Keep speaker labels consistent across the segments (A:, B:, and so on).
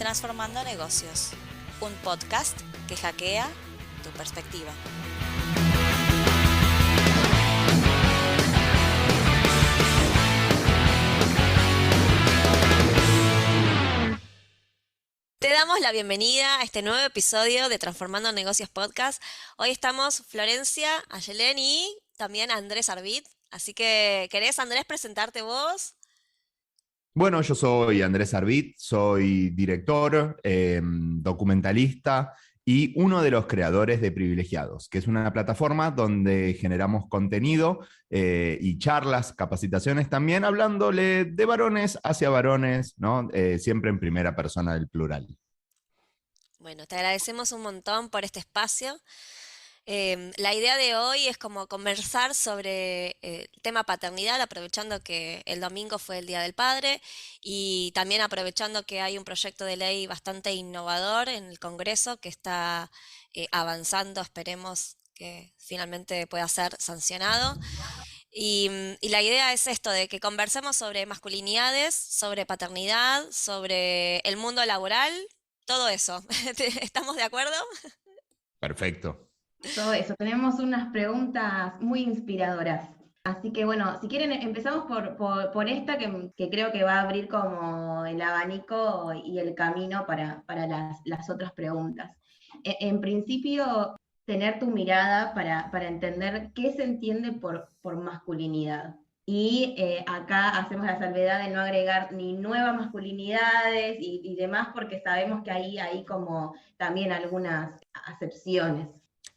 A: Transformando Negocios, un podcast que hackea tu perspectiva. Te damos la bienvenida a este nuevo episodio de Transformando Negocios Podcast. Hoy estamos Florencia, Ayelén y también Andrés Arvid. Así que, ¿querés, Andrés, presentarte vos?
B: Bueno, yo soy Andrés Arvid, soy director, documentalista y uno de los creadores de Privilegiados, que es una plataforma donde generamos contenido y charlas, capacitaciones también, hablándole de varones hacia varones, ¿no? Siempre en primera persona del plural.
A: Bueno, te agradecemos un montón por este espacio. La idea de hoy es como conversar sobre el tema paternidad, aprovechando que el domingo fue el Día del Padre y también aprovechando que hay un proyecto de ley bastante innovador en el Congreso que está avanzando, esperemos que finalmente pueda ser sancionado. Y la idea es esto, de que conversemos sobre masculinidades, sobre paternidad, sobre el mundo laboral, todo eso. ¿Estamos de acuerdo?
B: Perfecto.
C: Todo eso, tenemos unas preguntas muy inspiradoras. Así que bueno, si quieren empezamos por esta que creo que va a abrir como el abanico y el camino para las otras preguntas. En principio, tener tu mirada para entender qué se entiende por masculinidad. Y acá hacemos la salvedad de no agregar ni nuevas masculinidades y demás, porque sabemos que ahí hay como también algunas acepciones.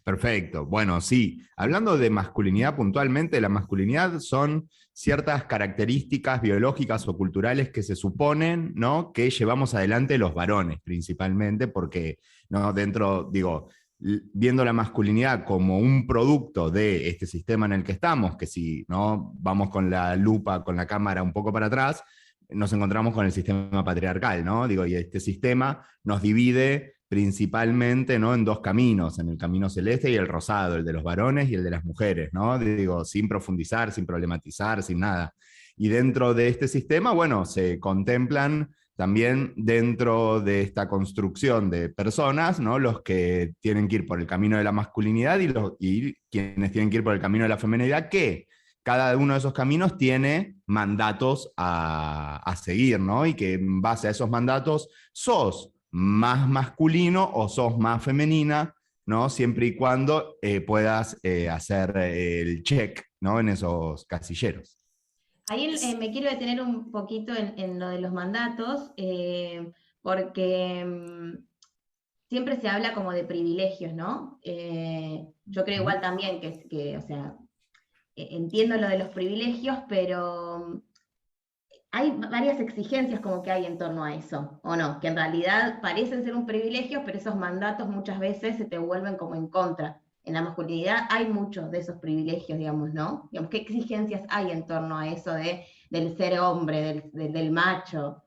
B: Perfecto. Bueno, sí, hablando de masculinidad puntualmente, la masculinidad son ciertas características biológicas o culturales que se suponen, ¿no?, que llevamos adelante los varones principalmente, porque, ¿no?, dentro, digo, viendo la masculinidad como un producto de este sistema en el que estamos, que si, ¿no?, vamos con la lupa, con la cámara un poco para atrás, nos encontramos con el sistema patriarcal, ¿no? Digo, y este sistema nos divide principalmente, ¿no?, en dos caminos, en el camino celeste y el rosado, el de los varones y el de las mujeres, ¿no? Digo, sin profundizar, sin problematizar, sin nada. Y dentro de este sistema, bueno, se contemplan también dentro de esta construcción de personas, ¿no?, los que tienen que ir por el camino de la masculinidad y quienes tienen que ir por el camino de la feminidad, que cada uno de esos caminos tiene mandatos a seguir, ¿no? Y que en base a esos mandatos sos más masculino o sos más femenina, ¿no? Siempre y cuando puedas hacer el check, ¿no?, en esos casilleros.
C: Ahí me quiero detener un poquito en lo de los mandatos, porque siempre se habla como de privilegios, ¿no? Yo creo igual también o sea, entiendo lo de los privilegios, pero hay varias exigencias como que hay en torno a eso, ¿o no? Que en realidad parecen ser un privilegio, pero esos mandatos muchas veces se te vuelven como en contra. En la masculinidad hay muchos de esos privilegios, digamos, ¿no? Digamos, ¿qué exigencias hay en torno a eso del ser hombre, del macho?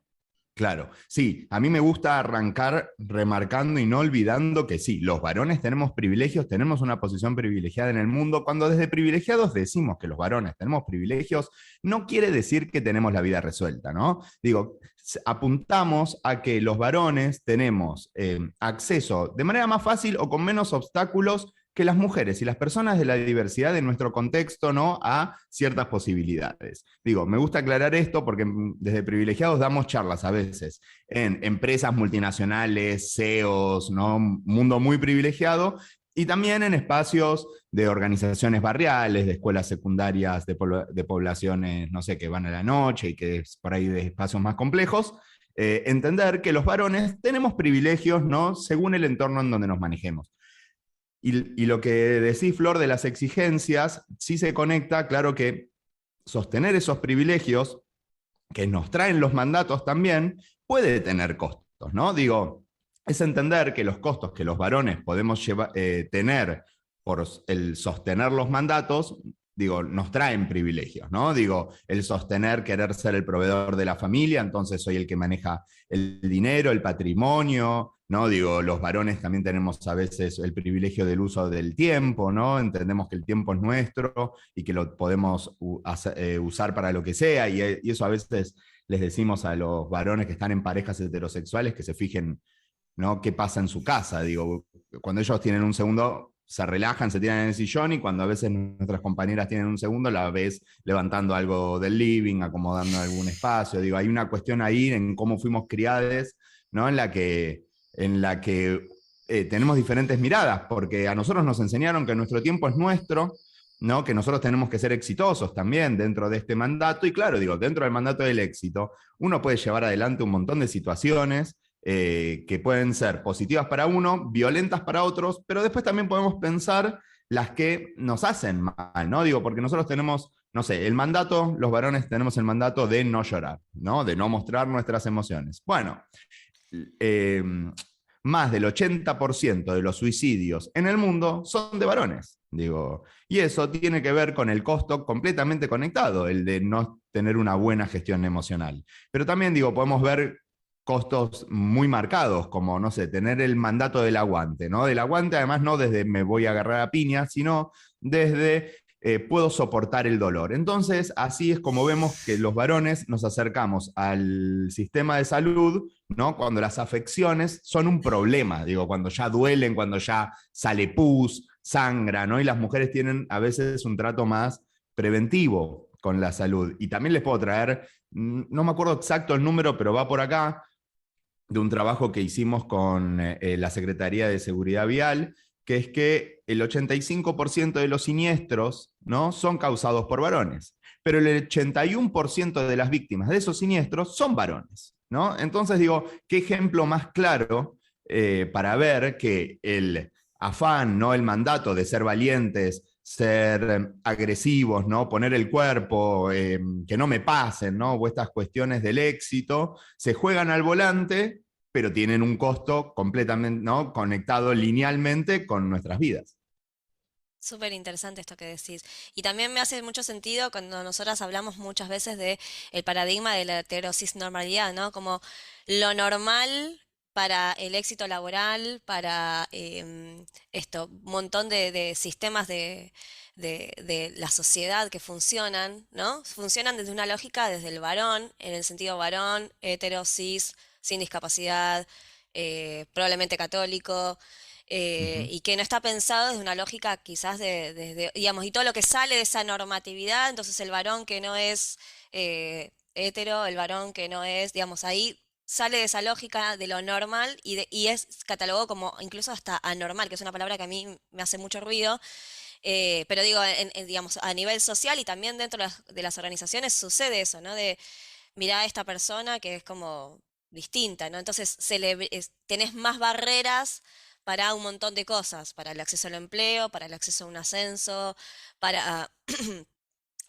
B: Claro, sí, a mí me gusta arrancar remarcando y no olvidando que sí, los varones tenemos privilegios, tenemos una posición privilegiada en el mundo. Cuando desde privilegiados decimos que los varones tenemos privilegios, no quiere decir que tenemos la vida resuelta, ¿no? Digo, apuntamos a que los varones tenemos acceso de manera más fácil o con menos obstáculos que las mujeres y las personas de la diversidad de nuestro contexto, ¿no?, a ciertas posibilidades. Digo, me gusta aclarar esto porque desde privilegiados damos charlas a veces en empresas multinacionales, CEOs, ¿no?, mundo muy privilegiado, y también en espacios de organizaciones barriales, de escuelas secundarias, de poblaciones, no sé, que van a la noche y que es por ahí de espacios más complejos. Entender que los varones tenemos privilegios, ¿no?, según el entorno en donde nos manejemos. Y lo que decís, Flor, de las exigencias, sí se conecta, claro que sostener esos privilegios que nos traen los mandatos también puede tener costos, ¿no? Digo, es entender que los costos que los varones podemos tener por el sostener los mandatos, digo, nos traen privilegios, ¿no? Digo, el sostener, querer ser el proveedor de la familia, entonces soy el que maneja el dinero, el patrimonio, ¿no? Digo, los varones también tenemos a veces el privilegio del uso del tiempo, ¿no? Entendemos que el tiempo es nuestro y que lo podemos usar para lo que sea, y eso a veces les decimos a los varones que están en parejas heterosexuales que se fijen, ¿no? qué pasa en su casa. Digo, cuando ellos tienen un segundo, se relajan, se tiran en el sillón, y cuando a veces nuestras compañeras tienen un segundo, la ves levantando algo del living, acomodando algún espacio. Digo, hay una cuestión ahí en cómo fuimos criades, ¿no? en la que tenemos diferentes miradas, porque a nosotros nos enseñaron que nuestro tiempo es nuestro, ¿no? que nosotros tenemos que ser exitosos también dentro de este mandato, y claro, digo, dentro del mandato del éxito, uno puede llevar adelante un montón de situaciones que pueden ser positivas para uno, violentas para otros, pero después también podemos pensar las que nos hacen mal, ¿no? Digo, porque nosotros tenemos, no sé, el mandato, los varones tenemos el mandato de no llorar, ¿no? De no mostrar nuestras emociones. Bueno, eh, más del 80% de los suicidios en el mundo son de varones, digo, y eso tiene que ver con el costo completamente conectado, el de no tener una buena gestión emocional. Pero también, digo, podemos ver costos muy marcados, como, no sé, tener el mandato del aguante, ¿no? Del aguante, además, no desde me voy a agarrar a piña, sino desde puedo soportar el dolor. Entonces, así es como vemos que los varones nos acercamos al sistema de salud, ¿no? Cuando las afecciones son un problema, digo, cuando ya duelen, cuando ya sale pus, sangra, ¿no? Y las mujeres tienen a veces un trato más preventivo con la salud. Y también les puedo traer, no me acuerdo exacto el número, pero va por acá, de un trabajo que hicimos con la Secretaría de Seguridad Vial, que es que el 85% de los siniestros, ¿no? son causados por varones, pero el 81% de las víctimas de esos siniestros son varones, ¿no? Entonces digo, ¿qué ejemplo más claro para ver que el afán, ¿no? el mandato de ser valientes, ser agresivos, ¿no? poner el cuerpo, que no me pasen, ¿no? o estas cuestiones del éxito, se juegan al volante, pero tienen un costo completamente, ¿no? conectado linealmente con nuestras vidas.
A: Súper interesante esto que decís. Y también me hace mucho sentido cuando nosotras hablamos muchas veces de el paradigma de la heterosis-normalidad, ¿no? Como lo normal para el éxito laboral, para un montón de sistemas de la sociedad que funcionan, ¿no? Funcionan desde una lógica desde el varón, en el sentido varón, heterosis, sin discapacidad, probablemente católico,
B: Ujú.
A: y que no está pensado desde una lógica quizás digamos, y todo lo que sale de esa normatividad, entonces el varón que no es hetero, el varón que no es, digamos, ahí sale de esa lógica de lo normal y es catalogado como incluso hasta anormal, que es una palabra que a mí me hace mucho ruido, pero digo, digamos, a nivel social y también dentro de las organizaciones sucede eso, ¿no? De mirar a esta persona que es como distinta, ¿no? Entonces tenés más barreras para un montón de cosas, para el acceso al empleo, para el acceso a un ascenso, para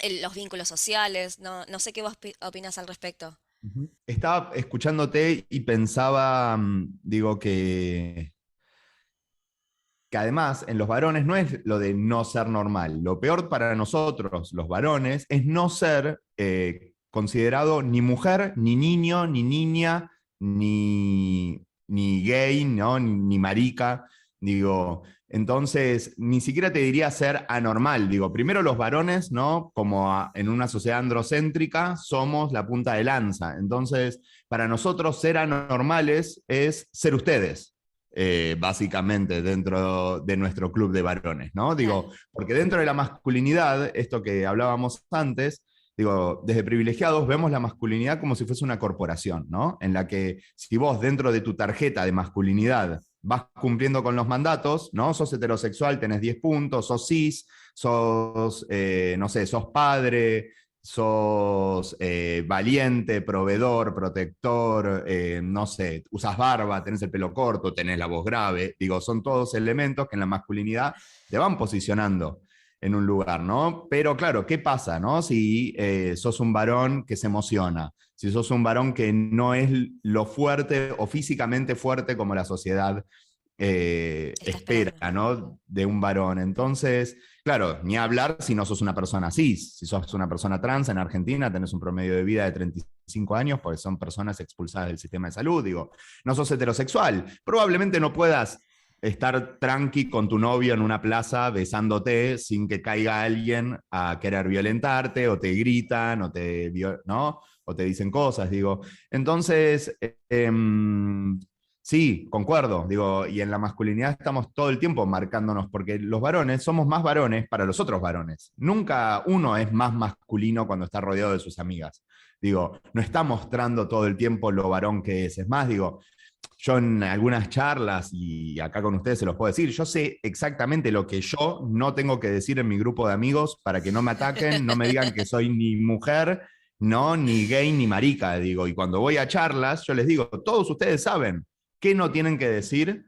A: los vínculos sociales, no, no sé qué vos opinás al respecto.
B: Ujú. Estaba escuchándote y pensaba, digo, que además en los varones no es lo de no ser normal. Lo peor para nosotros, los varones, es no ser considerado ni mujer, ni niño, ni niña, ni gay, ¿no? ni marica. Digo, entonces, ni siquiera te diría ser anormal. Digo, primero los varones, ¿no? Como en una sociedad androcéntrica, somos la punta de lanza. Entonces, para nosotros ser anormales es ser ustedes, básicamente, dentro de nuestro club de varones, ¿no?
A: Claro.
B: Digo, porque dentro de la masculinidad, esto que hablábamos antes, digo, desde privilegiados vemos la masculinidad como si fuese una corporación, ¿no? En la que si vos dentro de tu tarjeta de masculinidad vas cumpliendo con los mandatos, ¿no? Sos heterosexual, tenés 10 puntos, sos cis, sos, no sé, sos padre, sos valiente, proveedor, protector, no sé, usas barba, tenés el pelo corto, tenés la voz grave, digo, son todos elementos que en la masculinidad te van posicionando en un lugar, ¿no? Pero claro, ¿qué pasa, no? Si sos un varón que se emociona, si sos un varón que no es lo fuerte o físicamente fuerte como la sociedad
A: Está
B: espera,
A: esperando.
B: ¿no? De un varón. Entonces, claro, ni hablar si no sos una persona cis. Si sos una persona trans en Argentina, tenés un promedio de vida de 35 años porque son personas expulsadas del sistema de salud. Digo, no sos heterosexual. Probablemente no puedas estar tranqui con tu novio en una plaza besándote sin que caiga alguien a querer violentarte o te gritan o ¿no? o te dicen cosas, digo. Entonces, sí, concuerdo, digo, y en la masculinidad estamos todo el tiempo marcándonos, porque los varones somos más varones para los otros varones. Nunca uno es más masculino cuando está rodeado de sus amigas. Digo, no está mostrando todo el tiempo lo varón que es. Es más, digo, yo en algunas charlas, y acá con ustedes se los puedo decir, yo sé exactamente lo que yo no tengo que decir en mi grupo de amigos para que no me ataquen, no me digan que soy ni mujer, no, ni gay, ni marica, digo. Y cuando voy a charlas, yo les digo, todos ustedes saben qué no tienen que decir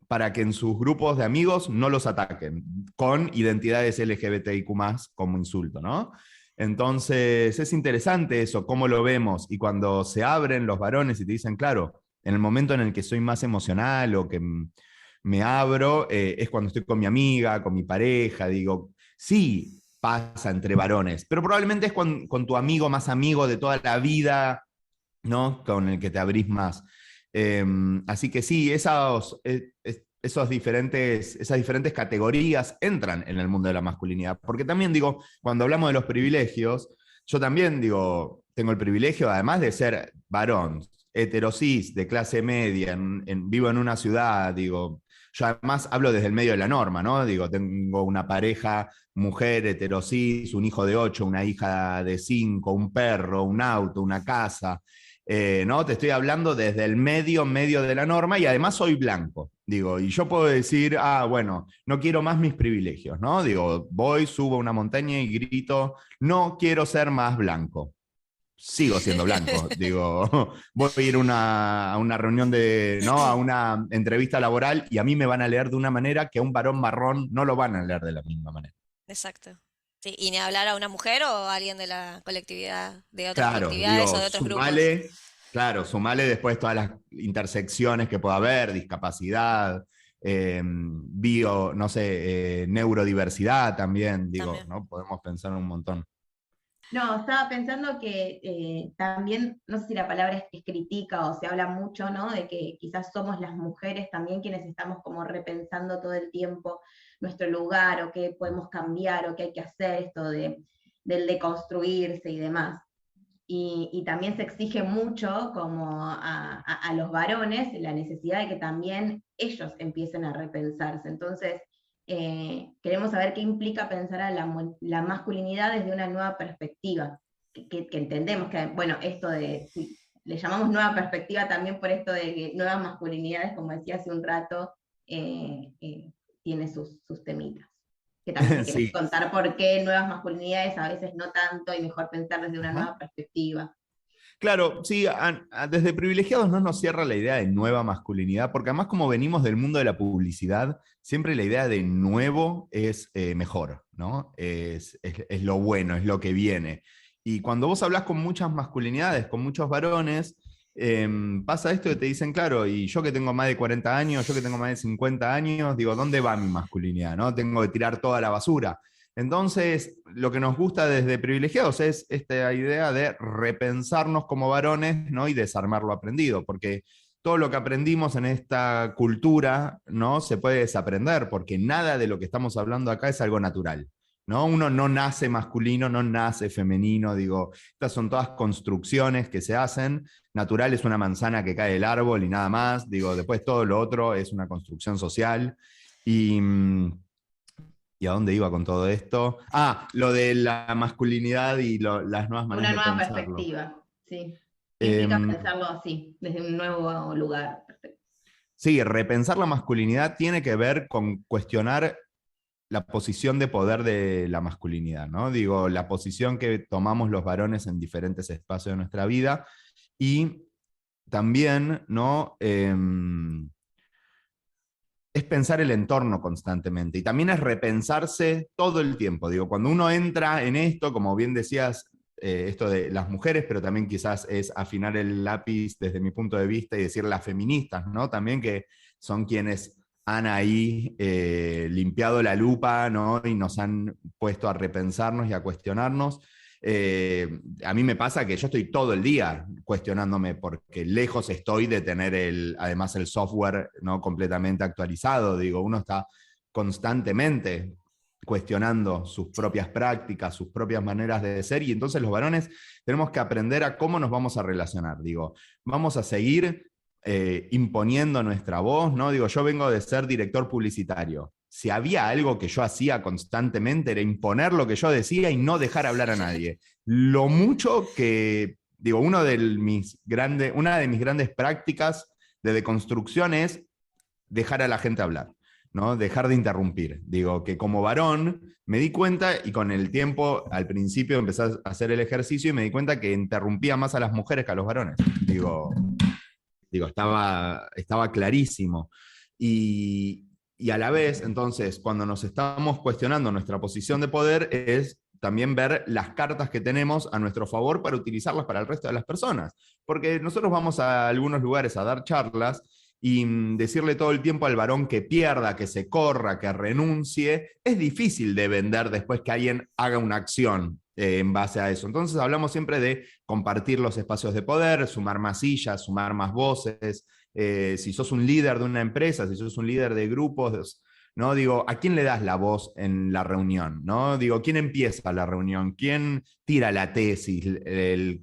B: para que en sus grupos de amigos no los ataquen con identidades LGBTIQ+, como insulto, ¿no? Entonces es interesante eso, cómo lo vemos, y cuando se abren los varones y te dicen, claro, en el momento en el que soy más emocional o que me abro, es cuando estoy con mi amiga, con mi pareja, digo, sí pasa entre varones, pero probablemente es con tu amigo más amigo de toda la vida, ¿no? Con el que te abrís más. Así que sí, esas diferentes categorías entran en el mundo de la masculinidad. Porque también digo, cuando hablamos de los privilegios, yo también digo, tengo el privilegio, además de ser varón, heterosis, de clase media, vivo en una ciudad, digo, yo además hablo desde el medio de la norma, ¿no? Digo, tengo una pareja, mujer, heterosis, un hijo de 8, una hija de 5, un perro, un auto, una casa. ¿No? Te estoy hablando desde el medio de la norma, y además soy blanco, digo, y yo puedo decir, bueno, no quiero más mis privilegios, ¿no? Digo, voy, subo una montaña y grito, no quiero ser más blanco. Sigo siendo blanco, digo, voy a ir a una reunión ¿no? A una entrevista laboral, y a mí me van a leer de una manera que a un varón marrón no lo van a leer de la misma manera.
A: Exacto. Sí, y ni hablar a una mujer o a alguien de la colectividad, de otras
B: Claro,
A: colectividades o
B: digo,
A: de otros grupos.
B: sumale después todas las intersecciones que pueda haber, discapacidad, no sé, neurodiversidad también, digo,
A: También.
B: ¿no? Podemos pensar en un montón.
C: No, estaba pensando que también, no sé si la palabra es critica o se habla mucho, ¿no? De que quizás somos las mujeres también quienes estamos como repensando todo el tiempo nuestro lugar o qué podemos cambiar o qué hay que hacer, esto del deconstruirse y demás. Y también se exige mucho como a los varones la necesidad de que también ellos empiecen a repensarse. Entonces, queremos saber qué implica pensar a la masculinidad desde una nueva perspectiva, que entendemos que, bueno, esto de, sí, le llamamos nueva perspectiva también por esto de que nuevas masculinidades, como decía hace un rato, tiene sus temitas. Que también si querés
B: Sí,
C: contar por qué nuevas masculinidades a veces no tanto y mejor pensar desde una
B: ajá.
C: nueva perspectiva.
B: Claro, sí, desde privilegiados no nos cierra la idea de nueva masculinidad, porque además como venimos del mundo de la publicidad, siempre la idea de nuevo es mejor, ¿no? Es lo bueno, es lo que viene. Y cuando vos hablas con muchas masculinidades, con muchos varones, pasa esto que te dicen, claro, y yo que tengo más de 40 años, yo que tengo más de 50 años, digo, ¿dónde va mi masculinidad? ¿No? Tengo que tirar toda la basura. Entonces, lo que nos gusta desde privilegiados es esta idea de repensarnos como varones, ¿no? Y desarmar lo aprendido, porque todo lo que aprendimos en esta cultura, ¿no? Se puede desaprender, porque nada de lo que estamos hablando acá es algo natural, ¿no? Uno no nace masculino, no nace femenino, digo, estas son todas construcciones que se hacen. Natural es una manzana que cae del árbol y nada más, digo, después todo lo otro es una construcción social. Y, ¿Y a dónde iba con todo esto? Lo de la masculinidad y las nuevas maneras
C: Una
B: de
C: nueva
B: pensarlo.
C: perspectiva, sí. ¿Qué implica
B: Em,
C: pensarlo así, desde un nuevo lugar?
B: sí, repensar la masculinidad tiene que ver con cuestionar la posición de poder de la masculinidad, ¿no? Digo, la posición que tomamos los varones en diferentes espacios de nuestra vida, y también, ¿no? Es pensar el entorno constantemente, y también es repensarse todo el tiempo. Digo, cuando uno entra en esto, como bien decías, esto de las mujeres, pero también quizás es afinar el lápiz desde mi punto de vista y decir las feministas, ¿no? También, que son quienes han ahí limpiado la lupa, ¿no? Y nos han puesto a repensarnos y a cuestionarnos. A mí me pasa que yo estoy todo el día cuestionándome, porque lejos estoy de tener además el software, ¿no? Completamente actualizado. Digo, uno está constantemente cuestionando sus propias prácticas, sus propias maneras de ser, y entonces los varones tenemos que aprender a cómo nos vamos a relacionar. Digo, vamos a seguir imponiendo nuestra voz, ¿no? Digo, yo vengo de ser director publicitario. Si había algo que yo hacía constantemente era imponer lo que yo decía y no dejar hablar a nadie. Lo mucho que, digo, una de mis grandes prácticas de deconstrucción es dejar a la gente hablar, ¿no? Dejar de interrumpir. Digo, que como varón me di cuenta, y con el tiempo, al principio empecé a hacer el ejercicio y me di cuenta que interrumpía más a las mujeres que a los varones. Estaba clarísimo. Y a la vez, entonces, cuando nos estamos cuestionando nuestra posición de poder, es también ver las cartas que tenemos a nuestro favor para utilizarlas para el resto de las personas. Porque nosotros vamos a algunos lugares a dar charlas y decirle todo el tiempo al varón que pierda, que se corra, que renuncie, es difícil de vender después que alguien haga una acción en base a eso. Entonces hablamos siempre de compartir los espacios de poder, sumar más sillas, sumar más voces. Si sos un líder de una empresa, si sos un líder de grupos, ¿no? Digo, ¿a quién le das la voz en la reunión? ¿No? Digo, ¿quién empieza la reunión? ¿Quién tira la tesis,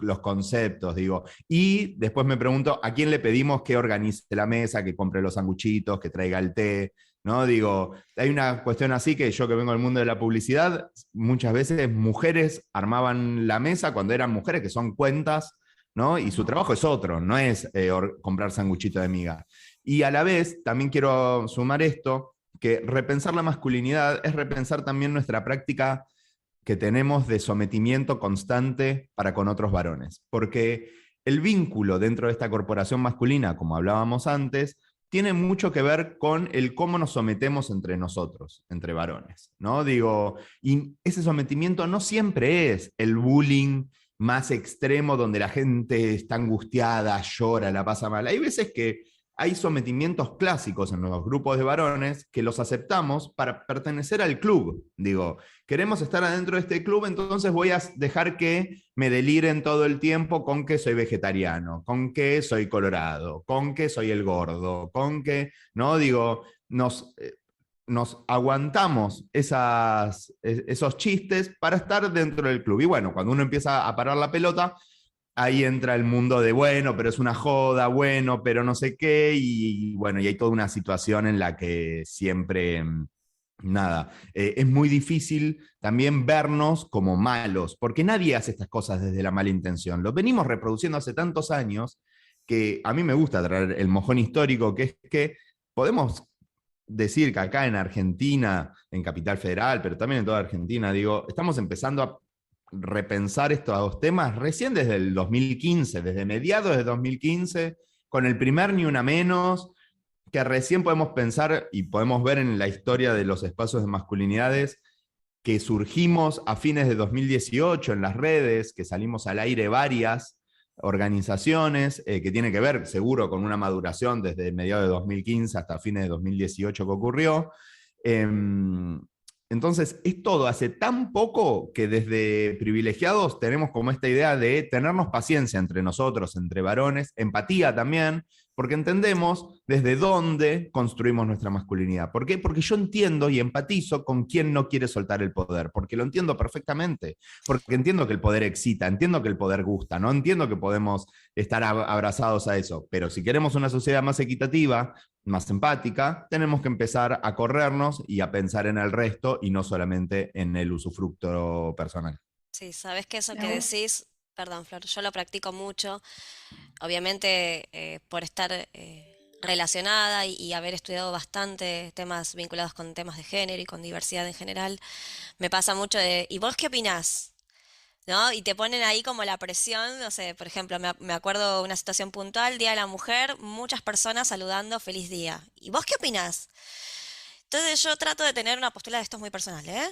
B: los conceptos? Digo, y después me pregunto, ¿a quién le pedimos que organice la mesa, que compre los sanguchitos, que traiga el té? ¿No? Digo, hay una cuestión así que yo que vengo del mundo de la publicidad, muchas veces mujeres armaban la mesa cuando eran mujeres que son cuentas, ¿no? Y su trabajo es otro, no es comprar sanguchito de miga. Y a la vez, también quiero sumar esto, que repensar la masculinidad es repensar también nuestra práctica que tenemos de sometimiento constante para con otros varones. Porque el vínculo dentro de esta corporación masculina, como hablábamos antes, tiene mucho que ver con el cómo nos sometemos entre nosotros, entre varones, ¿no? Digo, y ese sometimiento no siempre es el bullying más extremo donde la gente está angustiada, llora, la pasa mal. Hay veces que hay sometimientos clásicos en los grupos de varones que los aceptamos para pertenecer al club. Digo, queremos estar adentro de este club, entonces voy a dejar que me deliren todo el tiempo con que soy vegetariano, con que soy colorado, con que soy el gordo, con que, ¿no? Digo, nos aguantamos esos chistes para estar dentro del club. Y bueno, cuando uno empieza a parar la pelota, ahí entra el mundo de, bueno, pero es una joda, bueno, pero no sé qué, y bueno, y hay toda una situación en la que siempre, nada, es muy difícil también vernos como malos, porque nadie hace estas cosas desde la mala intención. Lo venimos reproduciendo hace tantos años que a mí me gusta traer el mojón histórico, que es que podemos decir que acá en Argentina, en Capital Federal, pero también en toda Argentina, digo, estamos empezando a repensar estos temas recién desde el 2015, desde mediados de 2015, con el primer Ni Una Menos, que recién podemos pensar y podemos ver en la historia de los espacios de masculinidades que surgimos a fines de 2018 en las redes, que salimos al aire varias organizaciones, que tiene que ver seguro con una maduración desde mediados de 2015 hasta fines de 2018 que ocurrió. Entonces, es todo hace tan poco que desde privilegiados tenemos como esta idea de tenernos paciencia entre nosotros, entre varones, empatía también, porque entendemos desde dónde construimos nuestra masculinidad. ¿Por qué? Porque yo entiendo y empatizo con quien no quiere soltar el poder, porque lo entiendo perfectamente, porque entiendo que el poder excita, entiendo que el poder gusta, no entiendo que podemos estar abrazados a eso, pero si queremos una sociedad más equitativa, más empática, tenemos que empezar a corrernos y a pensar en el resto y no solamente en el usufructo personal.
A: Sí, sabes que eso
C: Me
A: que
C: gusta.
A: decís, perdón, Flor, yo lo practico mucho, obviamente por estar relacionada y haber estudiado bastante temas vinculados con temas de género y con diversidad en general, me pasa mucho de, ¿y vos qué opinás? ¿No? Y te ponen ahí como la presión, no sé, por ejemplo, me acuerdo de una situación puntual, Día de la Mujer, muchas personas saludando feliz día. ¿Y vos qué opinás? Entonces yo trato de tener una postura, de esto es muy personal, ¿eh?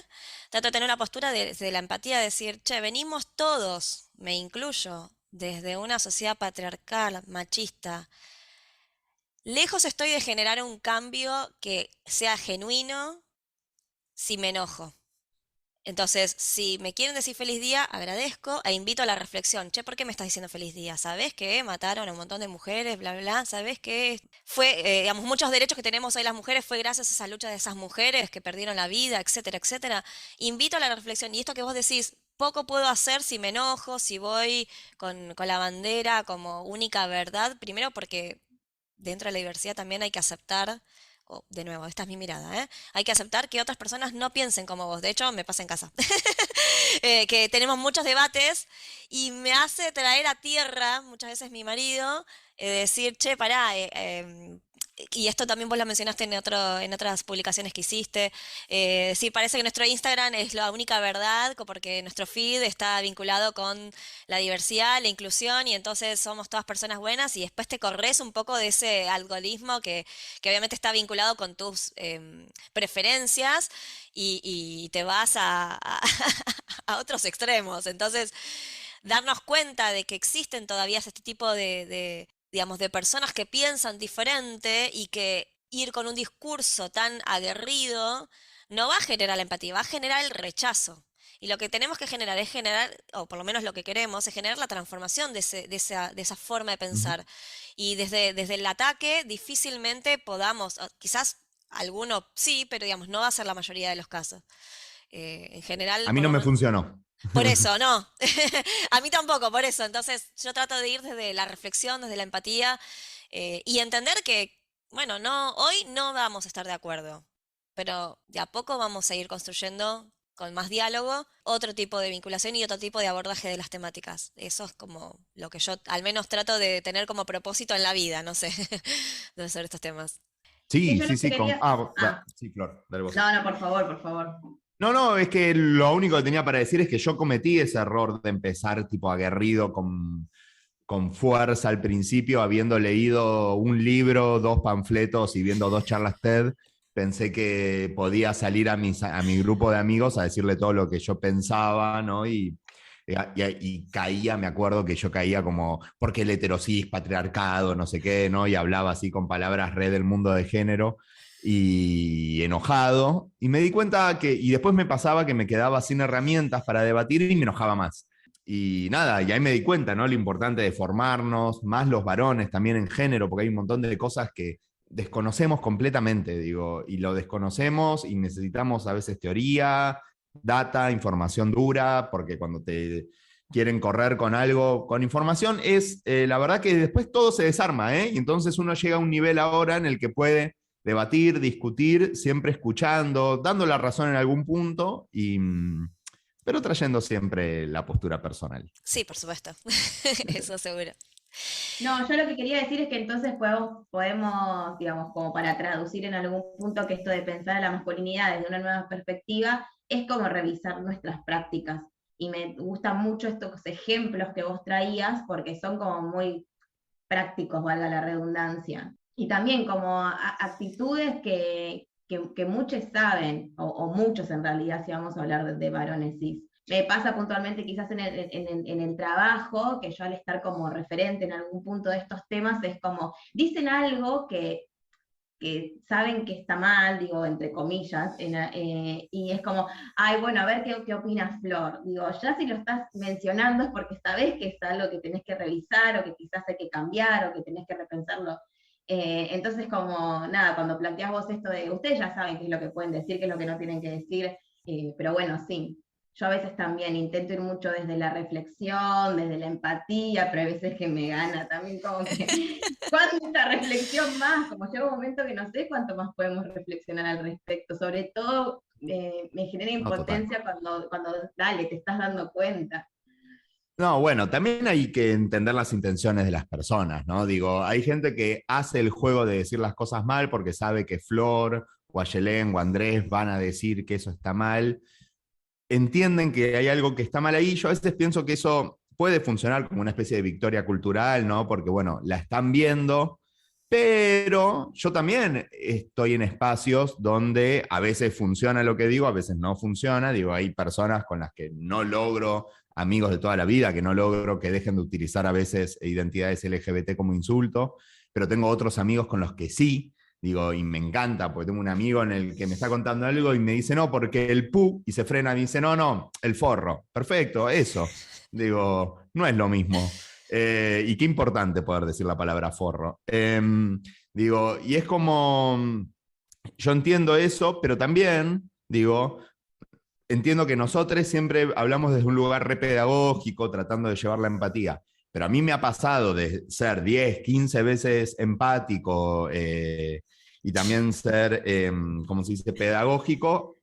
A: Trato de tener una postura de la empatía, de decir, che, venimos todos, me incluyo, desde una sociedad patriarcal, machista. Lejos estoy de generar un cambio que sea genuino si me enojo. Entonces, si me quieren decir feliz día, agradezco e invito a la reflexión. Che, ¿por qué me estás diciendo feliz día? ¿Sabés que mataron a un montón de mujeres? Bla, bla, bla. ¿Sabés que fue, digamos, muchos derechos que tenemos hoy las mujeres fue gracias a esa lucha de esas mujeres que perdieron la vida, etcétera, etcétera? Invito a la reflexión. Y esto que vos decís, poco puedo hacer si me enojo, si voy con la bandera como única verdad. Primero porque dentro de la diversidad también hay que aceptar, de nuevo, esta es mi mirada, ¿eh? Hay que aceptar que otras personas no piensen como vos. De hecho, me pasa en casa. Que tenemos muchos debates y me hace traer a tierra muchas veces mi marido, decir, che, pará, y esto también vos lo mencionaste en otras publicaciones que hiciste, sí, parece que nuestro Instagram es la única verdad, porque nuestro feed está vinculado con la diversidad, la inclusión, y entonces somos todas personas buenas, y después te corres un poco de ese algoritmo que obviamente está vinculado con tus preferencias, y te vas a otros extremos. Entonces, darnos cuenta de que existen todavía este tipo digamos, de personas que piensan diferente y que ir con un discurso tan aguerrido no va a generar la empatía, va a generar el rechazo. Y lo que tenemos que generar es generar, o por lo menos lo que queremos, es generar la transformación de esa forma de
B: Ujú.
A: pensar. Y desde el ataque difícilmente podamos, quizás alguno sí, pero digamos, no va a ser la mayoría de los casos. En
B: A
A: general,
B: mí
A: por
B: no
A: lo
B: me
A: menos.
B: funcionó.
A: Por eso, no. A mí tampoco, por eso. Entonces, yo trato de ir desde la reflexión, desde la empatía, y entender que, bueno, no, hoy no vamos a estar de acuerdo, pero de a poco vamos a ir construyendo con más diálogo otro tipo de vinculación y otro tipo de abordaje de las temáticas. Eso es como lo que yo al menos trato de tener como propósito en la vida, no sé, de sobre estos temas.
C: Sí,
B: Sí,
C: yo lo
B: sí,
C: que
B: sí.
C: quería... Ah,
B: Sí, Flor, dale vos.
C: no, no, por favor, por favor.
B: No, no, es que lo único que tenía para decir es que yo cometí ese error de empezar tipo aguerrido con fuerza al principio, habiendo leído un libro, dos panfletos y viendo dos charlas TED. Pensé que podía salir a mi grupo de amigos a decirle todo lo que yo pensaba, ¿no? Y caía, me acuerdo que yo caía como, porque el heterosis, patriarcado, no sé qué, ¿no? Y hablaba así con palabras re del mundo de género y enojado. Y me di cuenta y después me pasaba que me quedaba sin herramientas para debatir y me enojaba más. Y nada, y ahí me di cuenta, ¿no? Lo importante de formarnos, más los varones también en género, porque hay un montón de cosas que desconocemos completamente, digo, y lo desconocemos y necesitamos a veces teoría, data, información dura, porque cuando te quieren correr con algo, con información, la verdad que después todo se desarma, ¿eh? Y entonces uno llega a un nivel ahora en el que puede debatir, discutir, siempre escuchando, dando la razón en algún punto pero trayendo siempre la postura personal.
A: Sí, por supuesto. Eso seguro.
C: No, yo lo que quería decir es que entonces podemos, digamos, como para traducir en algún punto que esto de pensar a la masculinidad desde una nueva perspectiva, es como revisar nuestras prácticas. Y me gustan mucho estos ejemplos que vos traías porque son como muy prácticos, valga la redundancia. Y también como actitudes que muchos saben, o muchos en realidad, si vamos a hablar de varones cis. Me pasa puntualmente quizás en el trabajo, que yo al estar como referente en algún punto de estos temas, es como, dicen algo que saben que está mal, digo, entre comillas, y es como, ay, bueno, a ver qué opina Flor. Digo, ya si lo estás mencionando es porque sabés que es algo que tenés que revisar, o que quizás hay que cambiar, o que tenés que repensarlo. Entonces, como, nada, cuando planteás vos esto de, ustedes ya saben qué es lo que pueden decir, qué es lo que no tienen que decir, pero bueno, sí. Yo a veces también intento ir mucho desde la reflexión, desde la empatía, pero hay veces que me gana también como que ¿cuánta reflexión más? Como llega un momento que no sé cuánto más podemos reflexionar al respecto. Sobre todo me genera
B: No, total.
C: impotencia cuando dale, te estás dando cuenta.
B: No, bueno, también hay que entender las intenciones de las personas, ¿no? Digo, hay gente que hace el juego de decir las cosas mal porque sabe que Flor o Ayelén o Andrés van a decir que eso está mal. Entienden que hay algo que está mal ahí. Yo a veces pienso que eso puede funcionar como una especie de victoria cultural, ¿no? Porque, bueno, la están viendo, pero yo también estoy en espacios donde a veces funciona lo que digo, a veces no funciona. Digo, hay personas con las que no logro, amigos de toda la vida, que no logro que dejen de utilizar a veces identidades LGBT como insulto, pero tengo otros amigos con los que sí. Digo, y me encanta, porque tengo un amigo en el que me está contando algo y me dice, no, porque el pu, y se frena, y dice, no, no, el forro. Perfecto, eso. Digo, no es lo mismo. Y qué importante poder decir la palabra forro. Digo, y es como, yo entiendo eso, pero también, digo, entiendo que nosotros siempre hablamos desde un lugar re pedagógico, tratando de llevar la empatía. Pero a mí me ha pasado de ser 10, 15 veces empático y también ser, como se dice, pedagógico,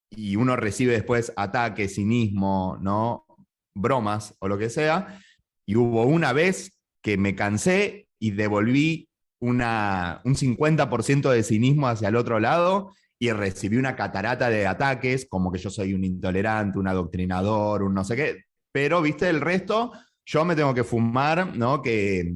B: y uno recibe después ataques, cinismo, ¿no? Bromas o lo que sea. Y hubo una vez que me cansé y devolví un 50% de cinismo hacia el otro lado y recibí una catarata de ataques, como que yo soy un intolerante, un adoctrinador, un no sé qué. Pero, viste, el resto, yo me tengo que fumar, ¿no? Que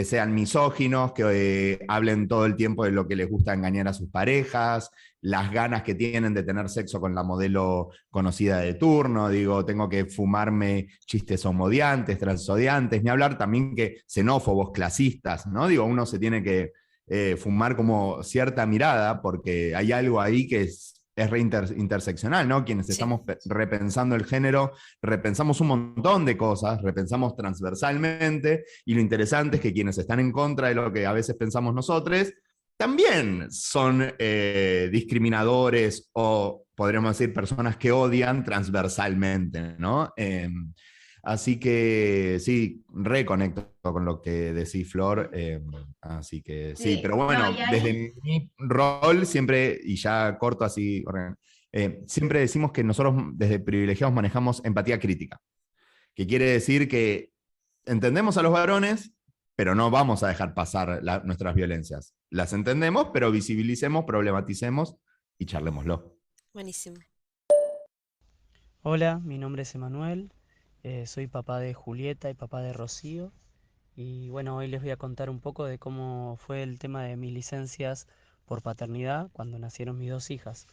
B: sean misóginos, que hablen todo el tiempo de lo que les gusta engañar a sus parejas, las ganas que tienen de tener sexo con la modelo conocida de turno, digo, tengo que fumarme chistes homodiantes, transodiantes, ni hablar también que xenófobos, clasistas, ¿no? Digo, uno se tiene que fumar como cierta mirada, porque hay algo ahí que es interseccional, ¿no? Quienes
A: Sí.
B: estamos repensando el género, repensamos un montón de cosas, repensamos transversalmente, y lo interesante es que quienes están en contra de lo que a veces pensamos nosotros, también son discriminadores o podríamos decir personas que odian transversalmente, ¿no? Así que sí, reconecto con lo que decís, Flor. Así que sí,
C: Sí,
B: pero
C: no,
B: bueno,
C: y ahí,
B: desde mi rol siempre, y ya corto así, siempre decimos que nosotros desde privilegiados manejamos empatía crítica, que quiere decir que entendemos a los varones, pero no vamos a dejar pasar nuestras violencias. Las entendemos, pero visibilicemos, problematicemos y charlémoslo.
A: Buenísimo.
D: Hola, mi nombre es Emanuel, soy papá de Julieta y papá de Rocío. Y bueno, hoy les voy a contar un poco de cómo fue el tema de mis licencias por paternidad cuando nacieron mis dos hijas.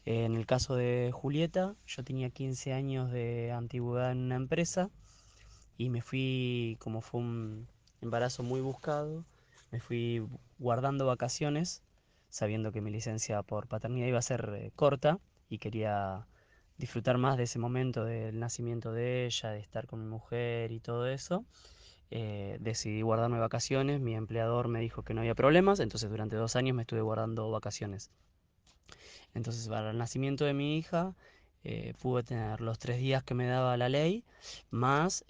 D: En el caso de Julieta, yo tenía 15 años de antigüedad en una empresa y me fui, como fue un embarazo muy buscado, me fui guardando vacaciones, sabiendo que mi licencia por paternidad iba a ser corta y quería disfrutar más de ese momento del nacimiento de ella, de estar con mi mujer y todo eso. Decidí guardarme vacaciones, mi empleador me dijo que no había problemas, entonces durante 2 años me estuve guardando vacaciones. Entonces para el nacimiento de mi hija pude tener los 3 días que me daba la ley, más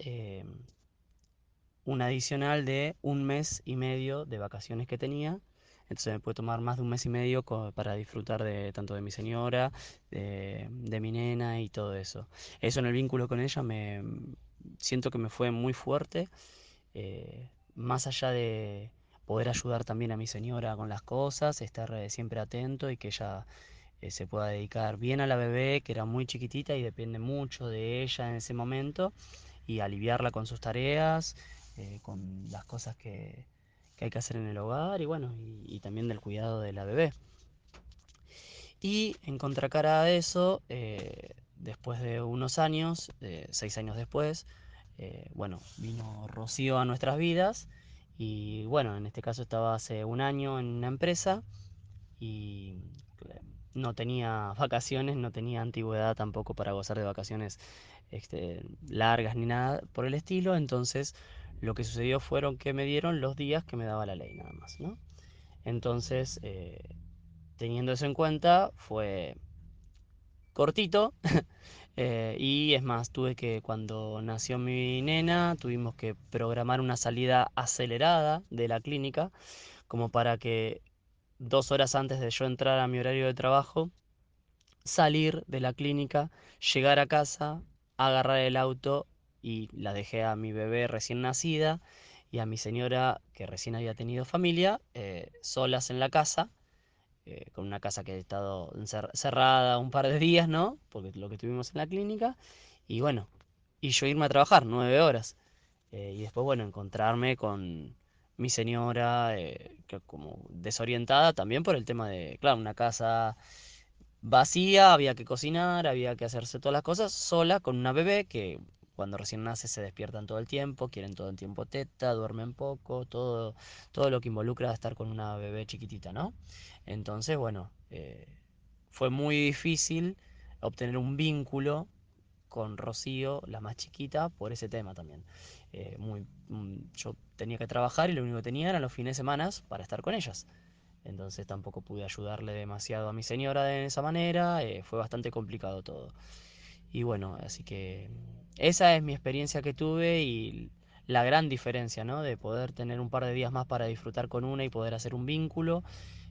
D: un adicional de 1 mes y medio de vacaciones que tenía. Entonces me pude tomar más de 1 mes y medio para disfrutar de tanto de mi señora, de mi nena y todo eso. Eso en el vínculo con ella me siento que me fue muy fuerte, más allá de poder ayudar también a mi señora con las cosas, estar siempre atento y que ella se pueda dedicar bien a la bebé, que era muy chiquitita y depende mucho de ella en ese momento, y aliviarla con sus tareas, con las cosas que hay que hacer en el hogar y bueno, y también del cuidado de la bebé. Y en contracara a eso, después de unos años, 6 años después, bueno, vino Rocío a nuestras vidas y bueno, en este caso estaba hace un año en una empresa y no tenía vacaciones, no tenía antigüedad tampoco para gozar de vacaciones largas ni nada por el estilo, entonces lo que sucedió fueron que me dieron los días que me daba la ley nada más, ¿no? Entonces, teniendo eso en cuenta, fue cortito. Y es más, cuando nació mi nena, tuvimos que programar una salida acelerada de la clínica, como para que 2 horas antes de yo entrar a mi horario de trabajo, salir de la clínica, llegar a casa, agarrar el auto y la dejé a mi bebé recién nacida y a mi señora que recién había tenido familia, solas en la casa, con una casa que ha estado cerrada un par de días, ¿no? Porque lo que tuvimos en la clínica. Y bueno, y yo irme a trabajar 9 horas. Y después, bueno, encontrarme con mi señora, que como desorientada también por el tema de, claro, una casa vacía, había que cocinar, había que hacerse todas las cosas sola con una bebé que cuando recién nace se despiertan todo el tiempo, quieren todo el tiempo teta, duermen poco, todo lo que involucra estar con una bebé chiquitita, ¿no? Entonces, bueno, fue muy difícil obtener un vínculo con Rocío, la más chiquita, por ese tema también. Yo tenía que trabajar y lo único que tenía eran los fines de semana para estar con ellas. Entonces tampoco pude ayudarle demasiado a mi señora de esa manera, fue bastante complicado todo. Y bueno, así que esa es mi experiencia que tuve y la gran diferencia, ¿no? De poder tener un par de días más para disfrutar con una y poder hacer un vínculo,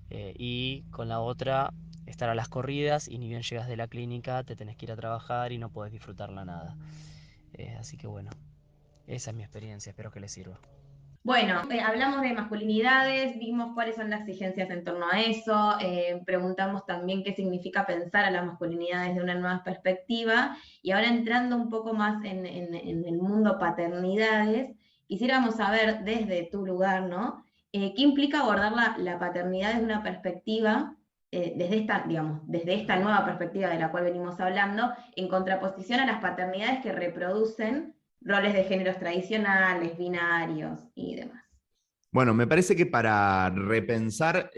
D: y con la otra estar a las corridas y ni bien llegas de la clínica te tenés que ir a trabajar y no podés disfrutarla nada. Así que bueno, esa es mi experiencia, espero que les sirva.
C: Bueno, hablamos de masculinidades, vimos cuáles son las exigencias en torno a eso, preguntamos también qué significa pensar a las masculinidades de una nueva perspectiva, y ahora entrando un poco más en el mundo paternidades, quisiéramos saber desde tu lugar, ¿no? ¿Qué implica abordar la paternidad desde una perspectiva, desde esta, digamos, desde esta nueva perspectiva de la cual venimos hablando, en contraposición a las paternidades que reproducen roles de géneros tradicionales, binarios y demás?
B: Bueno, me parece que para repensar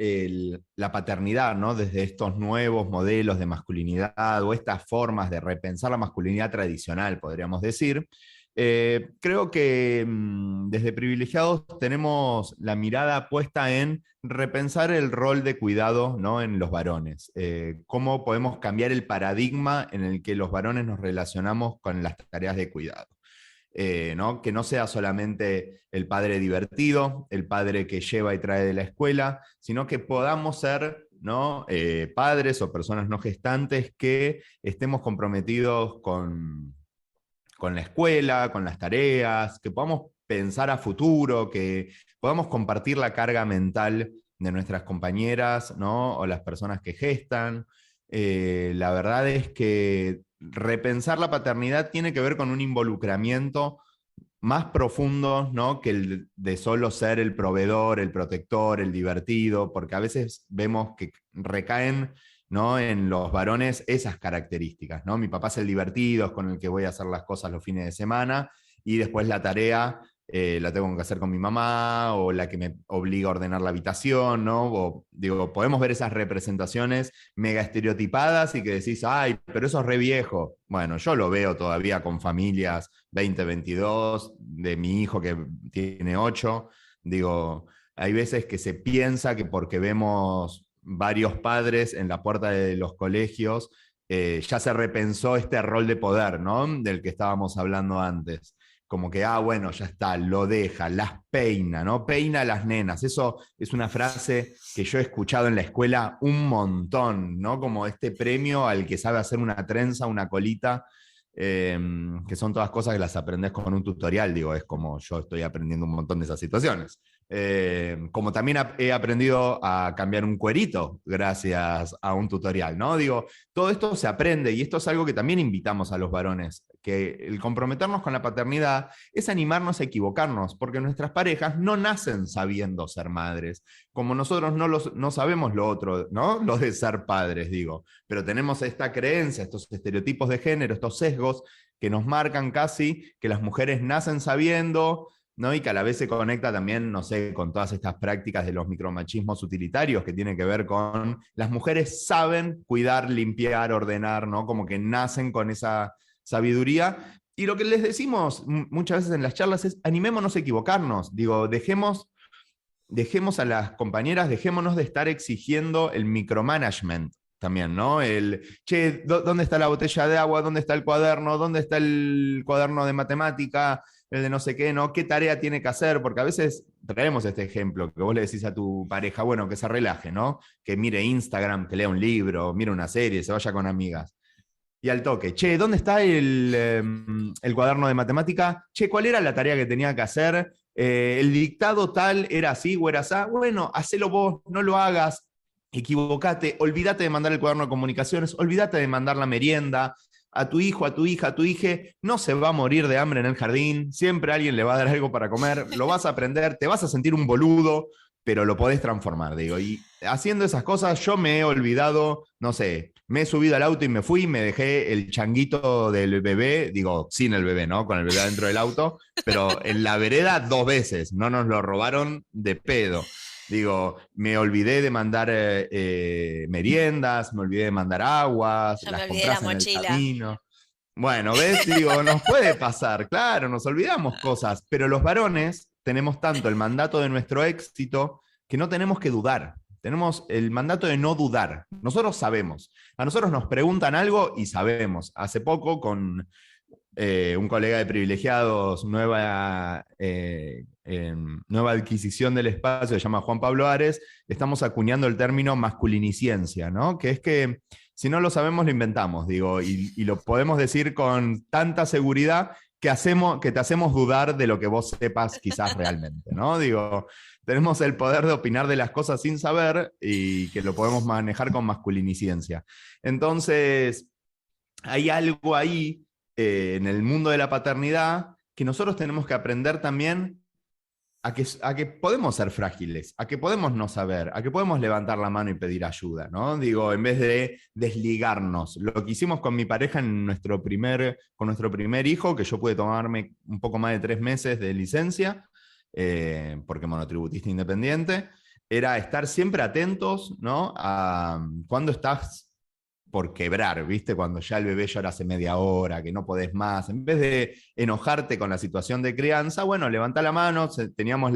B: la paternidad, ¿no? Desde estos nuevos modelos de masculinidad o estas formas de repensar la masculinidad tradicional, podríamos decir, creo que desde Privilegiados tenemos la mirada puesta en repensar el rol de cuidado, ¿no? En los varones. Cómo podemos cambiar el paradigma en el que los varones nos relacionamos con las tareas de cuidado. ¿No? Que no sea solamente el padre divertido, el padre que lleva y trae de la escuela, sino que podamos ser, ¿no? Padres o personas no gestantes que estemos comprometidos con la escuela, con las tareas, que podamos pensar a futuro, que podamos compartir la carga mental de nuestras compañeras, ¿no? O las personas que gestan. La verdad es que repensar la paternidad tiene que ver con un involucramiento más profundo, ¿no? Que el de solo ser el proveedor, el protector, el divertido, porque a veces vemos que recaen, ¿no? En los varones esas características, ¿no? Mi papá es el divertido, es con el que voy a hacer las cosas los fines de semana, y después la tarea la tengo que hacer con mi mamá, o la que me obliga a ordenar la habitación, ¿no? O, digo, podemos ver esas representaciones mega estereotipadas y que decís, ay, pero eso es re viejo. Bueno, yo lo veo todavía con familias 2022, de mi hijo que tiene 8. Digo, hay veces que se piensa que porque vemos varios padres en la puerta de los colegios, ya se repensó este rol de poder, ¿no? Del que estábamos hablando antes. Como que, bueno, ya está, lo deja, las peina, ¿no? Peina a las nenas. Eso es una frase que yo he escuchado en la escuela un montón, ¿no? Como este premio al que sabe hacer una trenza, una colita, que son todas cosas que las aprendes con un tutorial, digo, es como yo estoy aprendiendo un montón de esas situaciones. Como también he aprendido a cambiar un cuerito gracias a un tutorial, ¿no? Digo, todo esto se aprende y esto es algo que también invitamos a los varones, que el comprometernos con la paternidad es animarnos a equivocarnos, porque nuestras parejas no nacen sabiendo ser madres, como nosotros no sabemos lo otro, ¿no? Lo de ser padres, digo, pero tenemos esta creencia, estos estereotipos de género, estos sesgos que nos marcan casi que las mujeres nacen sabiendo, ¿no? Y que a la vez se conecta también, no sé, con todas estas prácticas de los micromachismos utilitarios que tienen que ver con las mujeres saben cuidar, limpiar, ordenar, ¿no? Como que nacen con esa sabiduría. Y lo que les decimos muchas veces en las charlas es, animémonos a equivocarnos. Digo, dejemos a las compañeras, dejémonos de estar exigiendo el micromanagement también, ¿no? Che, ¿dónde está la botella de agua? ¿Dónde está el cuaderno? ¿Dónde está el cuaderno de matemática? El de no sé qué, ¿no? ¿Qué tarea tiene que hacer? Porque a veces traemos este ejemplo, que vos le decís a tu pareja, bueno, que se relaje, ¿no? Que mire Instagram, que lea un libro, mire una serie, se vaya con amigas. Y al toque, che, ¿dónde está el cuaderno de matemática? Che, ¿cuál era la tarea que tenía que hacer? El dictado tal era así o era así. Bueno, hacelo vos, no lo hagas, equivocate, olvídate de mandar el cuaderno de comunicaciones, olvídate de mandar la merienda a tu hijo, a tu hija, a tu hija, no se va a morir de hambre en el jardín, siempre alguien le va a dar algo para comer, lo vas a aprender, te vas a sentir un boludo, pero lo podés transformar, digo. Y haciendo esas cosas yo me he olvidado, no sé, me he subido al auto y me fui, me dejé el changuito del bebé, digo, sin el bebé, ¿no? Con el bebé adentro del auto, pero en la vereda 2 veces, no nos lo robaron de pedo. Digo, me olvidé de mandar meriendas, me olvidé de mandar aguas,
A: Yo me
B: las
A: olvidé la
B: compras en el
A: mochila.
B: camino. Bueno, ¿ves? Digo, nos puede pasar, claro, nos olvidamos cosas, pero los varones tenemos tanto el mandato de nuestro éxito que no tenemos que dudar. Tenemos el mandato de no dudar. Nosotros sabemos. A nosotros nos preguntan algo y sabemos. Hace poco, con un colega de privilegiados, nueva adquisición del espacio, se llama Juan Pablo Ares, estamos acuñando el término masculiniciencia, ¿no? Que es que si no lo sabemos, lo inventamos, digo, y lo podemos decir con tanta seguridad que te hacemos dudar de lo que vos sepas quizás realmente, ¿no? Digo, tenemos el poder de opinar de las cosas sin saber y que lo podemos manejar con masculiniciencia. Entonces, hay algo ahí en el mundo de la paternidad que nosotros tenemos que aprender también a que podemos ser frágiles, a que podemos no saber, a que podemos levantar la mano y pedir ayuda, ¿no? Digo, en vez de desligarnos. Lo que hicimos con mi pareja con nuestro primer hijo, que yo pude tomarme un poco más de 3 meses de licencia, porque monotributista independiente, era estar siempre atentos, ¿no? A cuando estás por quebrar, ¿viste? Cuando ya el bebé llora hace media hora, que no podés más. En vez de enojarte con la situación de crianza, bueno, levanta la mano. Teníamos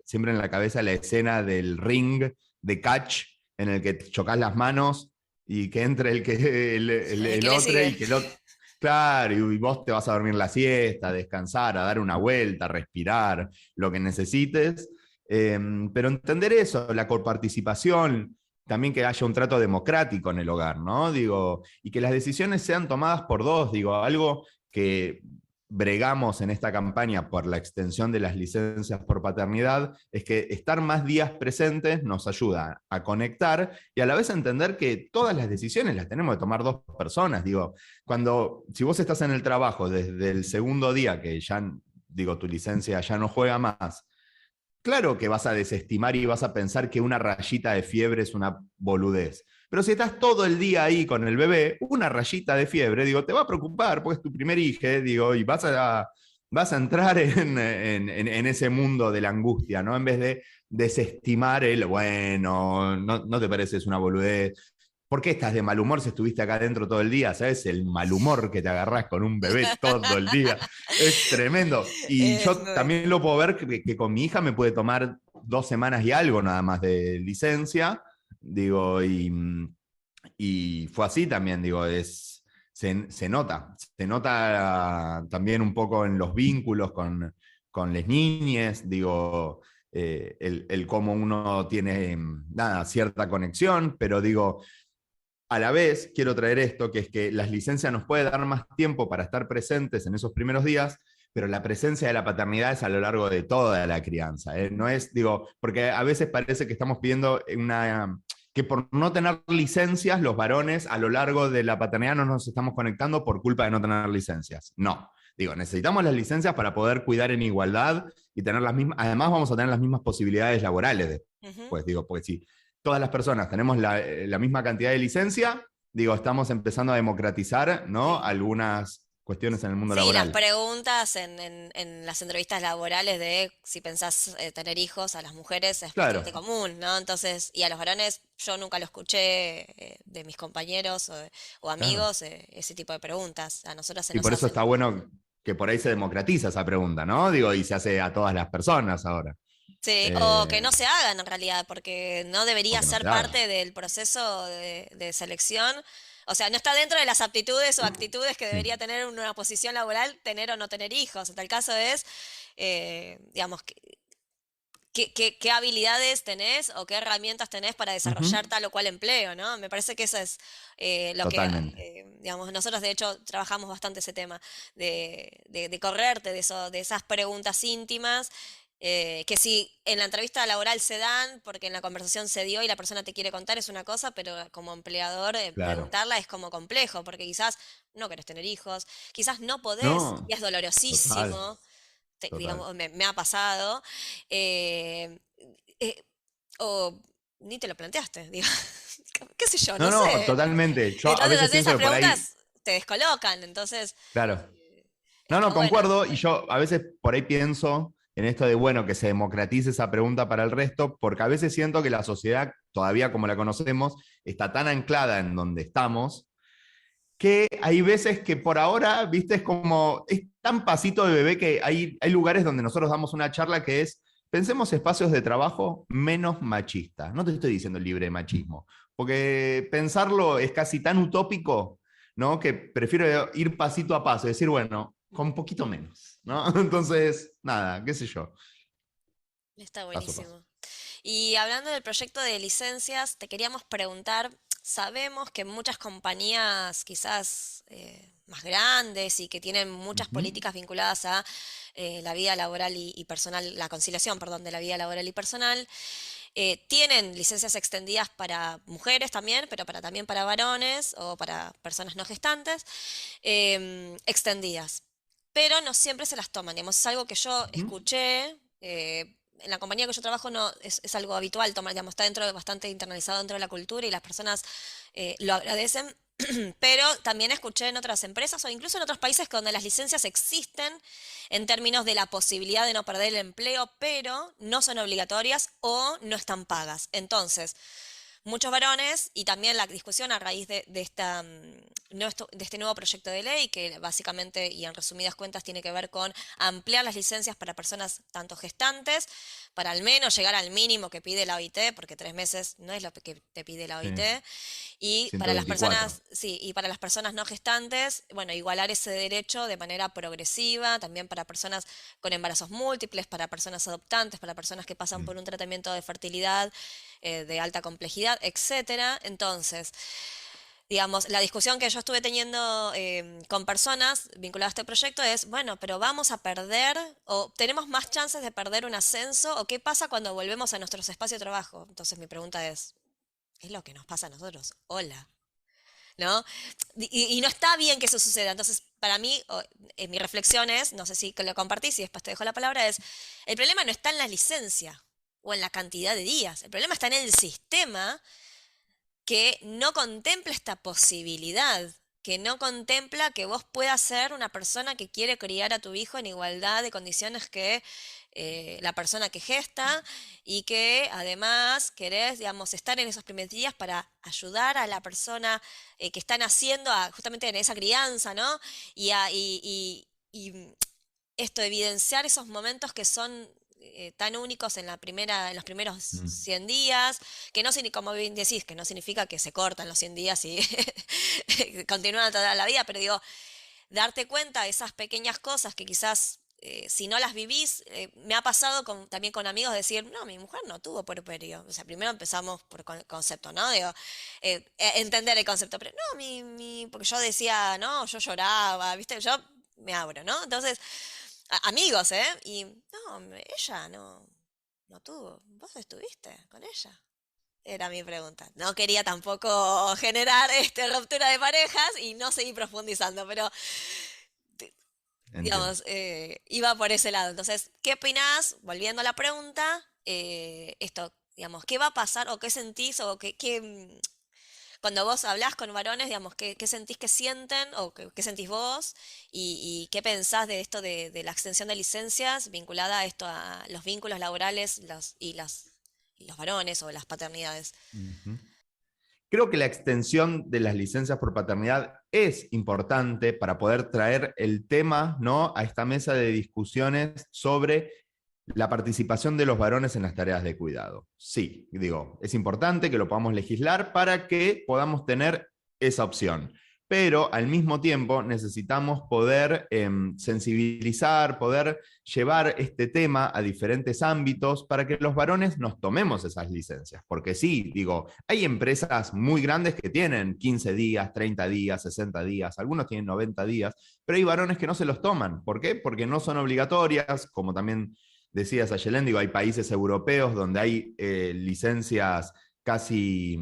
B: siempre en la cabeza la escena del ring de catch, en el que chocas las manos y que entre el otro y que el otro. Claro, y vos te vas a dormir la siesta, a descansar, a dar una vuelta, a respirar, lo que necesites. Pero entender eso, la coparticipación, también que haya un trato democrático en el hogar, ¿no? Digo, y que las decisiones sean tomadas por dos, digo, algo que bregamos en esta campaña por la extensión de las licencias por paternidad, es que estar más días presentes nos ayuda a conectar y a la vez a entender que todas las decisiones las tenemos que tomar dos personas. Digo, si vos estás en el trabajo desde el segundo día que ya, digo, tu licencia ya no juega más, claro que vas a desestimar y vas a pensar que una rayita de fiebre es una boludez. Pero si estás todo el día ahí con el bebé, una rayita de fiebre, digo, te va a preocupar porque es tu primer hijo, digo, y vas a entrar en ese mundo de la angustia, ¿no? En vez de desestimar bueno, no te pareces una boludez. ¿Por qué estás de mal humor si estuviste acá adentro todo el día? ¿Sabes? El mal humor que te agarrás con un bebé todo el día. Es tremendo. Y yo también lo puedo ver que con mi hija me puede tomar 2 semanas y algo nada más de licencia. Digo, y fue así también, digo, se nota. Se nota también un poco en los vínculos con las niñas, digo, el cómo uno tiene, nada, cierta conexión, pero digo, a la vez, quiero traer esto, que es que las licencias nos puede dar más tiempo para estar presentes en esos primeros días, pero la presencia de la paternidad es a lo largo de toda la crianza. No es, digo, porque a veces parece que estamos pidiendo que por no tener licencias, los varones a lo largo de la paternidad no nos estamos conectando por culpa de no tener licencias. No. Digo, necesitamos las licencias para poder cuidar en igualdad y tener las mismas, además vamos a tener las mismas posibilidades laborales después, digo, pues sí, todas las personas tenemos la misma cantidad de licencia, digo, estamos empezando a democratizar, ¿no? Algunas cuestiones en el mundo
A: Sí, las
B: laboral.
A: preguntas en las entrevistas laborales de si pensás tener hijos a las mujeres es
B: Claro,
A: bastante común, ¿no? Entonces, y a los varones yo nunca lo escuché de mis compañeros o
B: claro.
A: amigos, ese tipo de preguntas. A nosotras se
B: Y
A: nos
B: por eso
A: hacen.
B: está bueno que por ahí se democratiza esa pregunta, ¿no? Digo, y se hace a todas las personas ahora.
A: Sí, o que
B: Eh,
A: no se hagan en realidad, porque no
B: o
A: debería
B: que no
A: ser
B: se haga.
A: parte del proceso de selección. O sea, no está dentro de las aptitudes o actitudes que
B: Sí.
A: debería tener una posición laboral tener o no tener hijos. En tal caso es, digamos, qué habilidades tenés o qué herramientas tenés para
B: Ujú.
A: desarrollar tal o cual empleo, ¿no? Me parece que eso es lo que,
B: Totalmente.
A: digamos, nosotros de hecho trabajamos bastante ese tema, de correrte de eso, de esas preguntas íntimas, que si en la entrevista laboral se dan, porque en la conversación se dio y la persona te quiere contar, es una cosa, pero como empleador
B: Claro.
A: preguntarla es como complejo, porque quizás no querés tener hijos, quizás no podés y
B: No,
A: es
B: total,
A: dolorosísimo,
B: total.
A: digamos, me ha pasado. eh, eh, o ni te lo planteaste, digo, qué sé yo,
B: No,
A: no
B: no,
A: sé.
B: totalmente. Yo a
A: Entonces
B: veces
A: hacer
B: pienso
A: esas
B: que por ahí,
A: preguntas te descolocan, entonces
B: claro. No,
A: está
B: no,
A: bueno.
B: concuerdo, y yo a veces por ahí pienso en esto de, bueno, que se democratice esa pregunta para el resto, porque a veces siento que la sociedad, todavía como la conocemos, está tan anclada en donde estamos, que hay veces que por ahora, viste, es tan pasito de bebé que hay lugares donde nosotros damos una charla que es, pensemos espacios de trabajo menos machistas. No te estoy diciendo libre de machismo, porque pensarlo es casi tan utópico, ¿no? Que prefiero ir pasito a paso, decir, bueno, con un poquito menos, ¿no? Entonces, nada, qué sé yo,
A: Está
B: paso a paso.
A: buenísimo. Y hablando del proyecto de licencias, te queríamos preguntar, sabemos que muchas compañías quizás más grandes y que tienen muchas
B: Ujú.
A: políticas vinculadas a la vida laboral y personal, la conciliación, perdón, de la vida laboral y personal, tienen licencias extendidas para mujeres también, pero también para varones o para personas no gestantes, extendidas. Pero no siempre se las toman. Digamos, es algo que yo
B: Ujú.
A: escuché. En la compañía que yo trabajo no es algo habitual, digamos, está dentro bastante internalizado dentro de la cultura y las personas lo agradecen. Pero también escuché en otras empresas o incluso en otros países donde las licencias existen en términos de la posibilidad de no perder el empleo, pero no son obligatorias o no están pagas. Entonces, muchos varones y también la discusión a raíz de este nuevo proyecto de ley que básicamente y en resumidas cuentas tiene que ver con ampliar las licencias para personas tanto gestantes, para al menos llegar al mínimo que pide la OIT, porque 3 meses no es lo que te pide la
B: Sí,
A: OIT, y para las
B: 124.
A: personas, sí, y para las personas no gestantes, bueno, igualar ese derecho de manera progresiva, también para personas con embarazos múltiples, para personas adoptantes, para personas que pasan
B: Mm.
A: por un tratamiento de fertilidad de alta complejidad, etcétera. Entonces, digamos, la discusión que yo estuve teniendo con personas vinculadas a este proyecto es, bueno, pero vamos a perder o tenemos más chances de perder un ascenso o qué pasa cuando volvemos a nuestros espacios de trabajo. Entonces mi pregunta es lo que nos pasa a nosotros. Hola. ¿No? Y no está bien que eso suceda. Entonces, para mí, mi reflexión es, no sé si lo compartís y después te dejo la palabra, es, el problema no está en la licencia o en la cantidad de días. El problema está en el sistema que no contempla esta posibilidad, que no contempla que vos puedas ser una persona que quiere criar a tu hijo en igualdad de condiciones que la persona que gesta y que además querés, digamos, estar en esos primeros días para ayudar a la persona que está naciendo justamente en esa crianza, ¿no? Y esto, evidenciar esos momentos que son tan únicos en los primeros
B: Mm.
A: 100 días, que no, como bien decís, que no significa que se cortan los 100 días y continúan toda la vida, pero digo, darte cuenta de esas pequeñas cosas que quizás si no las vivís, me ha pasado también con amigos decir, no, mi mujer no tuvo puerperio. O sea, primero empezamos por concepto, ¿no? Digo, entender el concepto, pero no, porque yo decía, no, yo lloraba, ¿viste? Yo me abro, ¿no? Entonces, amigos, ¿eh? Y no, ella no tuvo. ¿Vos estuviste con ella? Era mi pregunta. No quería tampoco generar ruptura de parejas y no seguir profundizando, pero
B: Entiendo.
A: digamos, iba por ese lado. Entonces, ¿qué opinás? Volviendo a la pregunta, esto, digamos, ¿qué va a pasar o qué sentís o cuando vos hablás con varones, digamos, qué sentís que sienten o qué sentís vos y qué pensás de esto de la extensión de licencias vinculada a esto, a los vínculos laborales y los varones o las paternidades?
B: Ujú. Creo que la extensión de las licencias por paternidad es importante para poder traer el tema, ¿no?, a esta mesa de discusiones sobre la participación de los varones en las tareas de cuidado. Sí, digo, es importante que lo podamos legislar para que podamos tener esa opción. Pero al mismo tiempo necesitamos poder sensibilizar, poder llevar este tema a diferentes ámbitos para que los varones nos tomemos esas licencias. Porque sí, digo, hay empresas muy grandes que tienen 15 días, 30 días, 60 días, algunos tienen 90 días, pero hay varones que no se los toman. ¿Por qué? Porque no son obligatorias, como también decías Ayelen, digo, hay países europeos donde hay licencias casi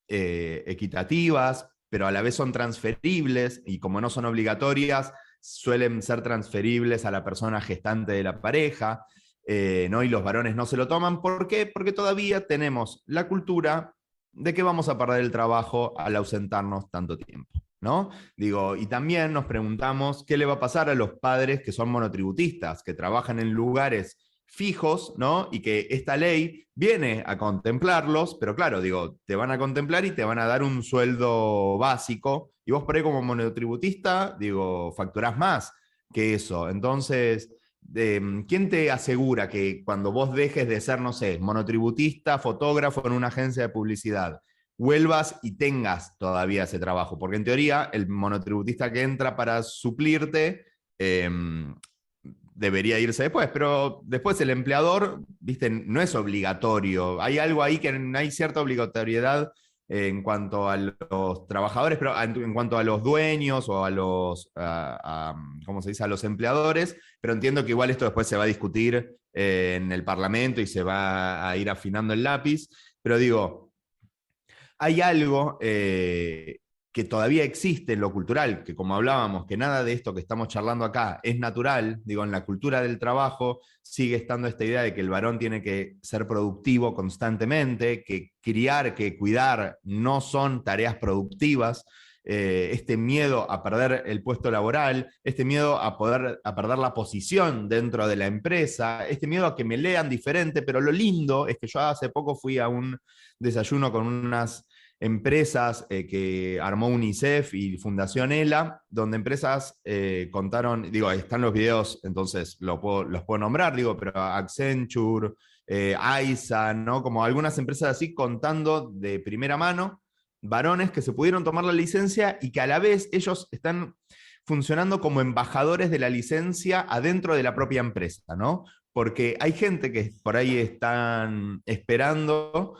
B: equitativas, pero a la vez son transferibles y como no son obligatorias, suelen ser transferibles a la persona gestante de la pareja. ¿no? Y los varones no se lo toman. ¿Por qué? Porque todavía tenemos la cultura de que vamos a perder el trabajo al ausentarnos tanto tiempo, ¿no? Digo, y también nos preguntamos qué le va a pasar a los padres que son monotributistas, que trabajan en lugares fijos, ¿no? Y que esta ley viene a contemplarlos, pero claro, digo, te van a contemplar y te van a dar un sueldo básico, y vos por ahí como monotributista, digo, facturás más que eso. Entonces, ¿quién te asegura que cuando vos dejes de ser, no sé, monotributista, fotógrafo en una agencia de publicidad, vuelvas y tengas todavía ese trabajo? Porque en teoría el monotributista que entra para suplirte eh, debería irse después, pero después el empleador, viste, no es obligatorio. Hay algo ahí que hay cierta obligatoriedad en cuanto a los trabajadores, pero en cuanto a los dueños o a los, ¿cómo se dice?, a los empleadores, pero entiendo que igual esto después se va a discutir en el Parlamento y se va a ir afinando el lápiz, pero digo, hay algo que todavía existe en lo cultural, que como hablábamos, que nada de esto que estamos charlando acá es natural, digo, en la cultura del trabajo sigue estando esta idea de que el varón tiene que ser productivo constantemente, que criar, que cuidar no son tareas productivas. Este miedo a perder el puesto laboral, este miedo a perder la posición dentro de la empresa, este miedo a que me lean diferente, pero lo lindo es que yo hace poco fui a un desayuno con unas empresas que armó UNICEF y Fundación ELA, donde empresas contaron, digo, ahí están los videos, entonces los puedo nombrar, digo, pero Accenture, AISA, ¿no? Como algunas empresas así contando de primera mano varones que se pudieron tomar la licencia y que a la vez ellos están funcionando como embajadores de la licencia adentro de la propia empresa, ¿no? Porque hay gente que por ahí están esperando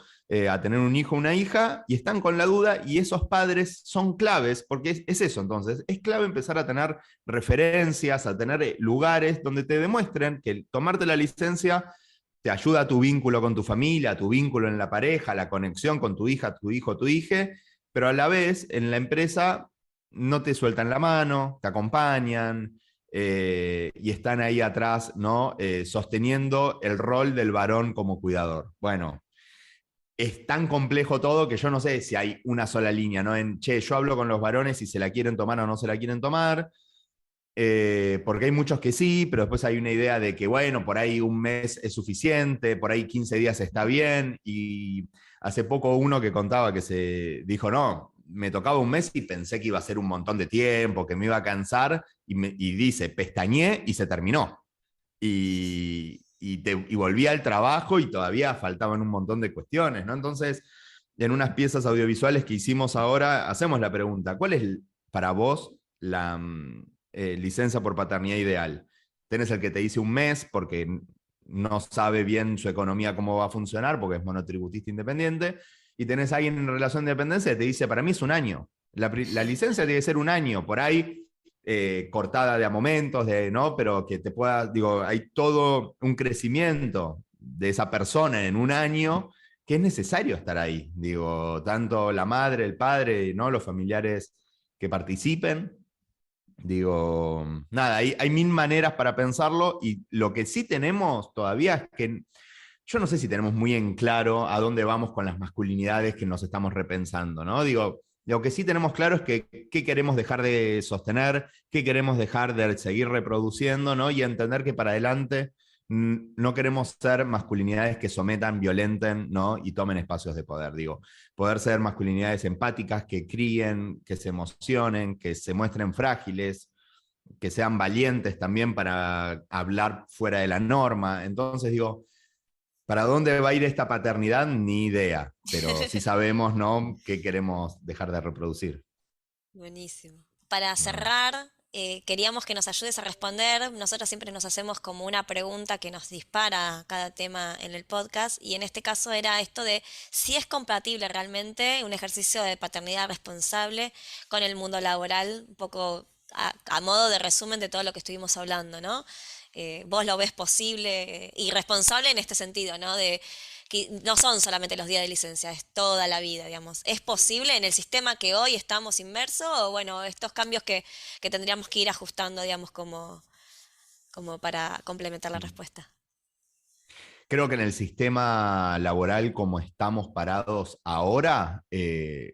B: a tener un hijo o una hija y están con la duda, y esos padres son claves, porque es eso entonces, es clave empezar a tener referencias, a tener lugares donde te demuestren que tomarte la licencia te ayuda a tu vínculo con tu familia, a tu vínculo en la pareja, a la conexión con tu hija, tu hijo, tu hija, pero a la vez en la empresa no te sueltan la mano, te acompañan, y están ahí atrás, ¿no? Sosteniendo el rol del varón como cuidador. Bueno, es tan complejo todo que yo no sé si hay una sola línea, ¿no? En, che, yo hablo con los varones si se la quieren tomar o no se la quieren tomar, porque hay muchos que sí, pero después hay una idea de que, bueno, por ahí un mes es suficiente, por ahí 15 días está bien, y hace poco uno que contaba que se dijo, no, me tocaba un mes y pensé que iba a ser un montón de tiempo, que me iba a cansar, y dice, pestañé y se terminó. Y volví al trabajo y todavía faltaban un montón de cuestiones, ¿no? Entonces, en unas piezas audiovisuales que hicimos ahora, hacemos la pregunta, ¿cuál es para vos la licencia por paternidad ideal? Tenés el que te dice un mes porque no sabe bien su economía cómo va a funcionar, porque es monotributista independiente, y tenés a alguien en relación de dependencia que te dice, para mí es un año. La licencia tiene que ser un año, por ahí cortada de a momentos, ¿no? Pero que te pueda, digo, hay todo un crecimiento de esa persona en un año que es necesario estar ahí. Digo, tanto la madre, el padre, ¿no? Los familiares que participen. Digo, nada, hay mil maneras para pensarlo, y lo que sí tenemos todavía es que yo no sé si tenemos muy en claro a dónde vamos con las masculinidades que nos estamos repensando, ¿no? Digo, lo que sí tenemos claro es que qué queremos dejar de sostener, qué queremos dejar de seguir reproduciendo, ¿no? Y entender que para adelante no queremos ser masculinidades que sometan, violenten, ¿no? Y tomen espacios de poder. Digo, poder ser masculinidades empáticas, que críen, que se emocionen, que se muestren frágiles, que sean valientes también para hablar fuera de la norma. Entonces digo, ¿para dónde va a ir esta paternidad? Ni idea, pero sí sabemos, ¿no?, qué queremos dejar de reproducir.
A: Buenísimo. Para
B: Bueno.
A: cerrar, queríamos que nos ayudes a responder. Nosotros siempre nos hacemos como una pregunta que nos dispara cada tema en el podcast, y en este caso era esto de si es compatible realmente un ejercicio de paternidad responsable con el mundo laboral, un poco a modo de resumen de todo lo que estuvimos hablando, ¿no? Vos lo ves posible y responsable en este sentido, ¿no? De que no son solamente los días de licencia, es toda la vida, digamos. ¿Es posible en el sistema que hoy estamos inmersos, o bueno, estos cambios que tendríamos que ir ajustando, digamos, como para complementar la respuesta?
B: Creo que en el sistema laboral como estamos parados ahora,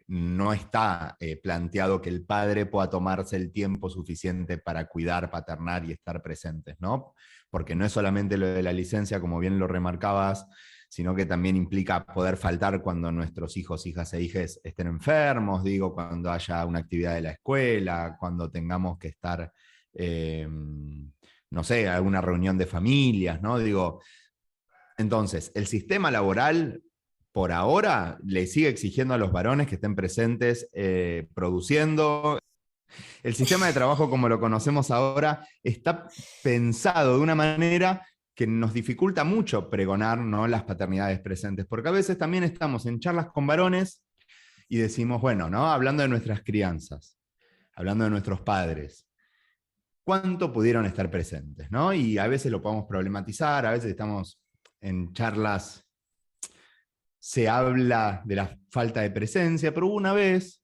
B: no está planteado que el padre pueda tomarse el tiempo suficiente para cuidar, paternar y estar presentes, ¿no? Porque no es solamente lo de la licencia, como bien lo remarcabas, sino que también implica poder faltar cuando nuestros hijos, hijas e hijes estén enfermos, digo, cuando haya una actividad de la escuela, cuando tengamos que estar, no sé, alguna reunión de familias, ¿no? Digo, entonces, el sistema laboral, por ahora, le sigue exigiendo a los varones que estén presentes produciendo. El sistema de trabajo, como lo conocemos ahora, está pensado de una manera que nos dificulta mucho pregonar, ¿no?, las paternidades presentes, porque a veces también estamos en charlas con varones y decimos, bueno, ¿no?, hablando de nuestras crianzas, hablando de nuestros padres, ¿cuánto pudieron estar presentes, ¿no? Y a veces lo podemos problematizar, a veces estamos en charlas, se habla de la falta de presencia, pero hubo una vez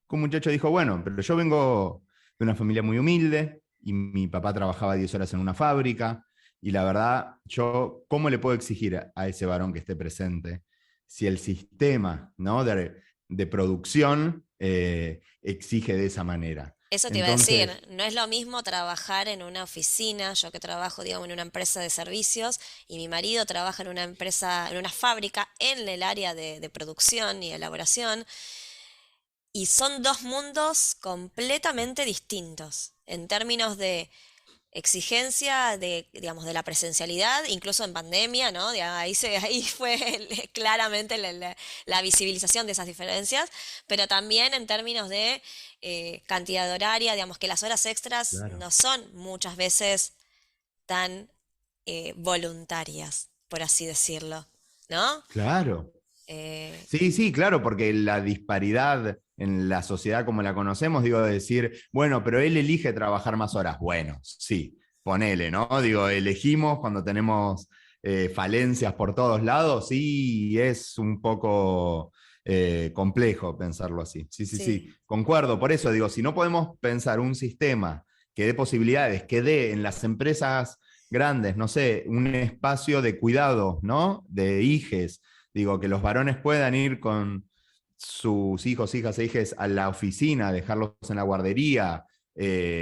B: que un muchacho dijo, bueno, pero yo vengo de una familia muy humilde y mi papá trabajaba 10 horas en una fábrica y la verdad, yo, ¿cómo le puedo exigir a ese varón que esté presente si el sistema, ¿no?, de producción exige de esa manera?
A: Eso te iba a decir,
B: Entonces,
A: no es lo mismo trabajar en una oficina, yo que trabajo, digamos, en una empresa de servicios y mi marido trabaja en una empresa, en una fábrica en el área de producción y elaboración, y son dos mundos completamente distintos en términos de exigencia de, digamos, de la presencialidad, incluso en pandemia, ¿no? Ahí fue claramente la visibilización de esas diferencias, pero también en términos de cantidad horaria, digamos que las horas extras
B: claro.
A: no son muchas veces tan voluntarias, por así decirlo, ¿no?
B: Claro.
A: Eh,
B: Sí, sí, claro, porque la disparidad en la sociedad como la conocemos, digo, de decir, bueno, pero él elige trabajar más horas. Bueno, sí, ponele, ¿no? Digo, elegimos cuando tenemos falencias por todos lados, sí, es un poco complejo pensarlo así. Sí, sí,
A: sí.
B: sí, concuerdo. Por eso digo, si no podemos pensar un sistema que dé posibilidades, que dé en las empresas grandes, no sé, un espacio de cuidado, ¿no? De hijes. Digo, que los varones puedan ir con sus hijos, hijas e hijes a la oficina, dejarlos en la guardería.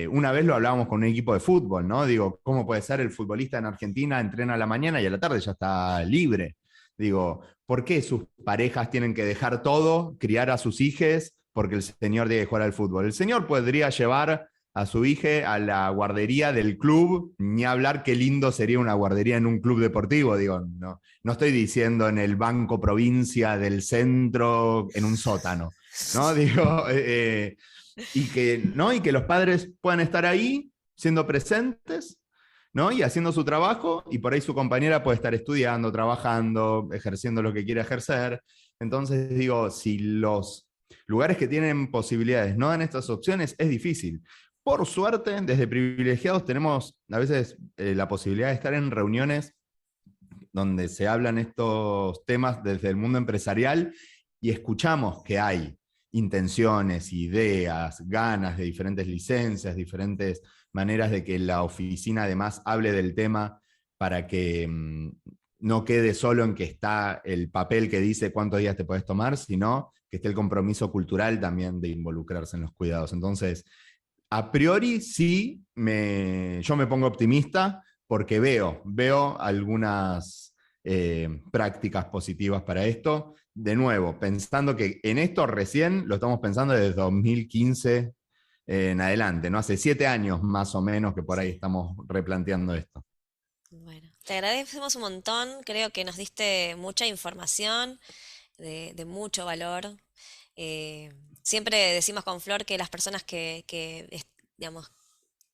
B: Una vez lo hablábamos con un equipo de fútbol, ¿no? Digo, ¿cómo puede ser el futbolista en Argentina entrena a la mañana y a la tarde ya está libre? Digo, ¿por qué sus parejas tienen que dejar todo, criar a sus hijos, porque el señor tiene que jugar al fútbol? El señor podría llevar a su hija a la guardería del club, ni hablar qué lindo sería una guardería en un club deportivo, digo, no, no estoy diciendo en el Banco Provincia del centro, en un sótano, ¿no? Digo, ¿no? Y que los padres puedan estar ahí siendo presentes, ¿no? Y haciendo su trabajo, y por ahí su compañera puede estar estudiando, trabajando, ejerciendo lo que quiere ejercer. Entonces digo, si los lugares que tienen posibilidades no dan estas opciones, es difícil. Por suerte, desde privilegiados tenemos a veces la posibilidad de estar en reuniones donde se hablan estos temas desde el mundo empresarial y escuchamos que hay intenciones, ideas, ganas de diferentes licencias, diferentes maneras de que la oficina además hable del tema para que no quede solo en que está el papel que dice cuántos días te puedes tomar, sino que esté el compromiso cultural también de involucrarse en los cuidados. Entonces, a priori sí, yo me pongo optimista porque veo algunas prácticas positivas para esto. De nuevo, pensando que en esto recién lo estamos pensando desde 2015 en adelante, ¿no? Hace 7 años más o menos que por ahí
A: Sí.
B: estamos replanteando esto.
A: Bueno, te agradecemos un montón, creo que nos diste mucha información de mucho valor. Eh, Siempre decimos con Flor que las personas digamos,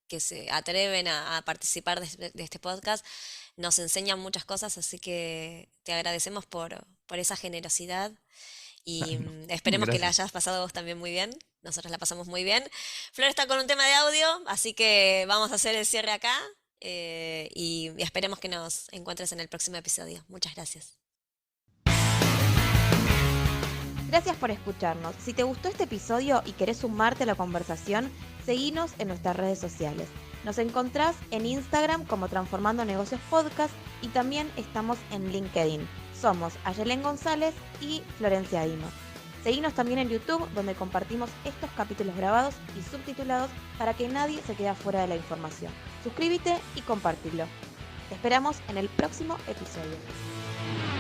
A: que se atreven a participar de este podcast nos enseñan muchas cosas, así que te agradecemos por esa generosidad y esperemos que la
B: Gracias.
A: hayas pasado vos también muy bien. Nosotros la pasamos muy bien. Flor está con un tema de audio, así que vamos a hacer el cierre acá y esperemos que nos encuentres en el próximo episodio. Muchas gracias.
E: Gracias por escucharnos. Si te gustó este episodio y querés sumarte a la conversación, seguinos en nuestras redes sociales. Nos encontrás en Instagram como Transformando Negocios Podcast y también estamos en LinkedIn. Somos Ayelen González y Florencia Dino. Seguinos también en YouTube, donde compartimos estos capítulos grabados y subtitulados para que nadie se quede fuera de la información. Suscríbete y compártelo. Te esperamos en el próximo episodio.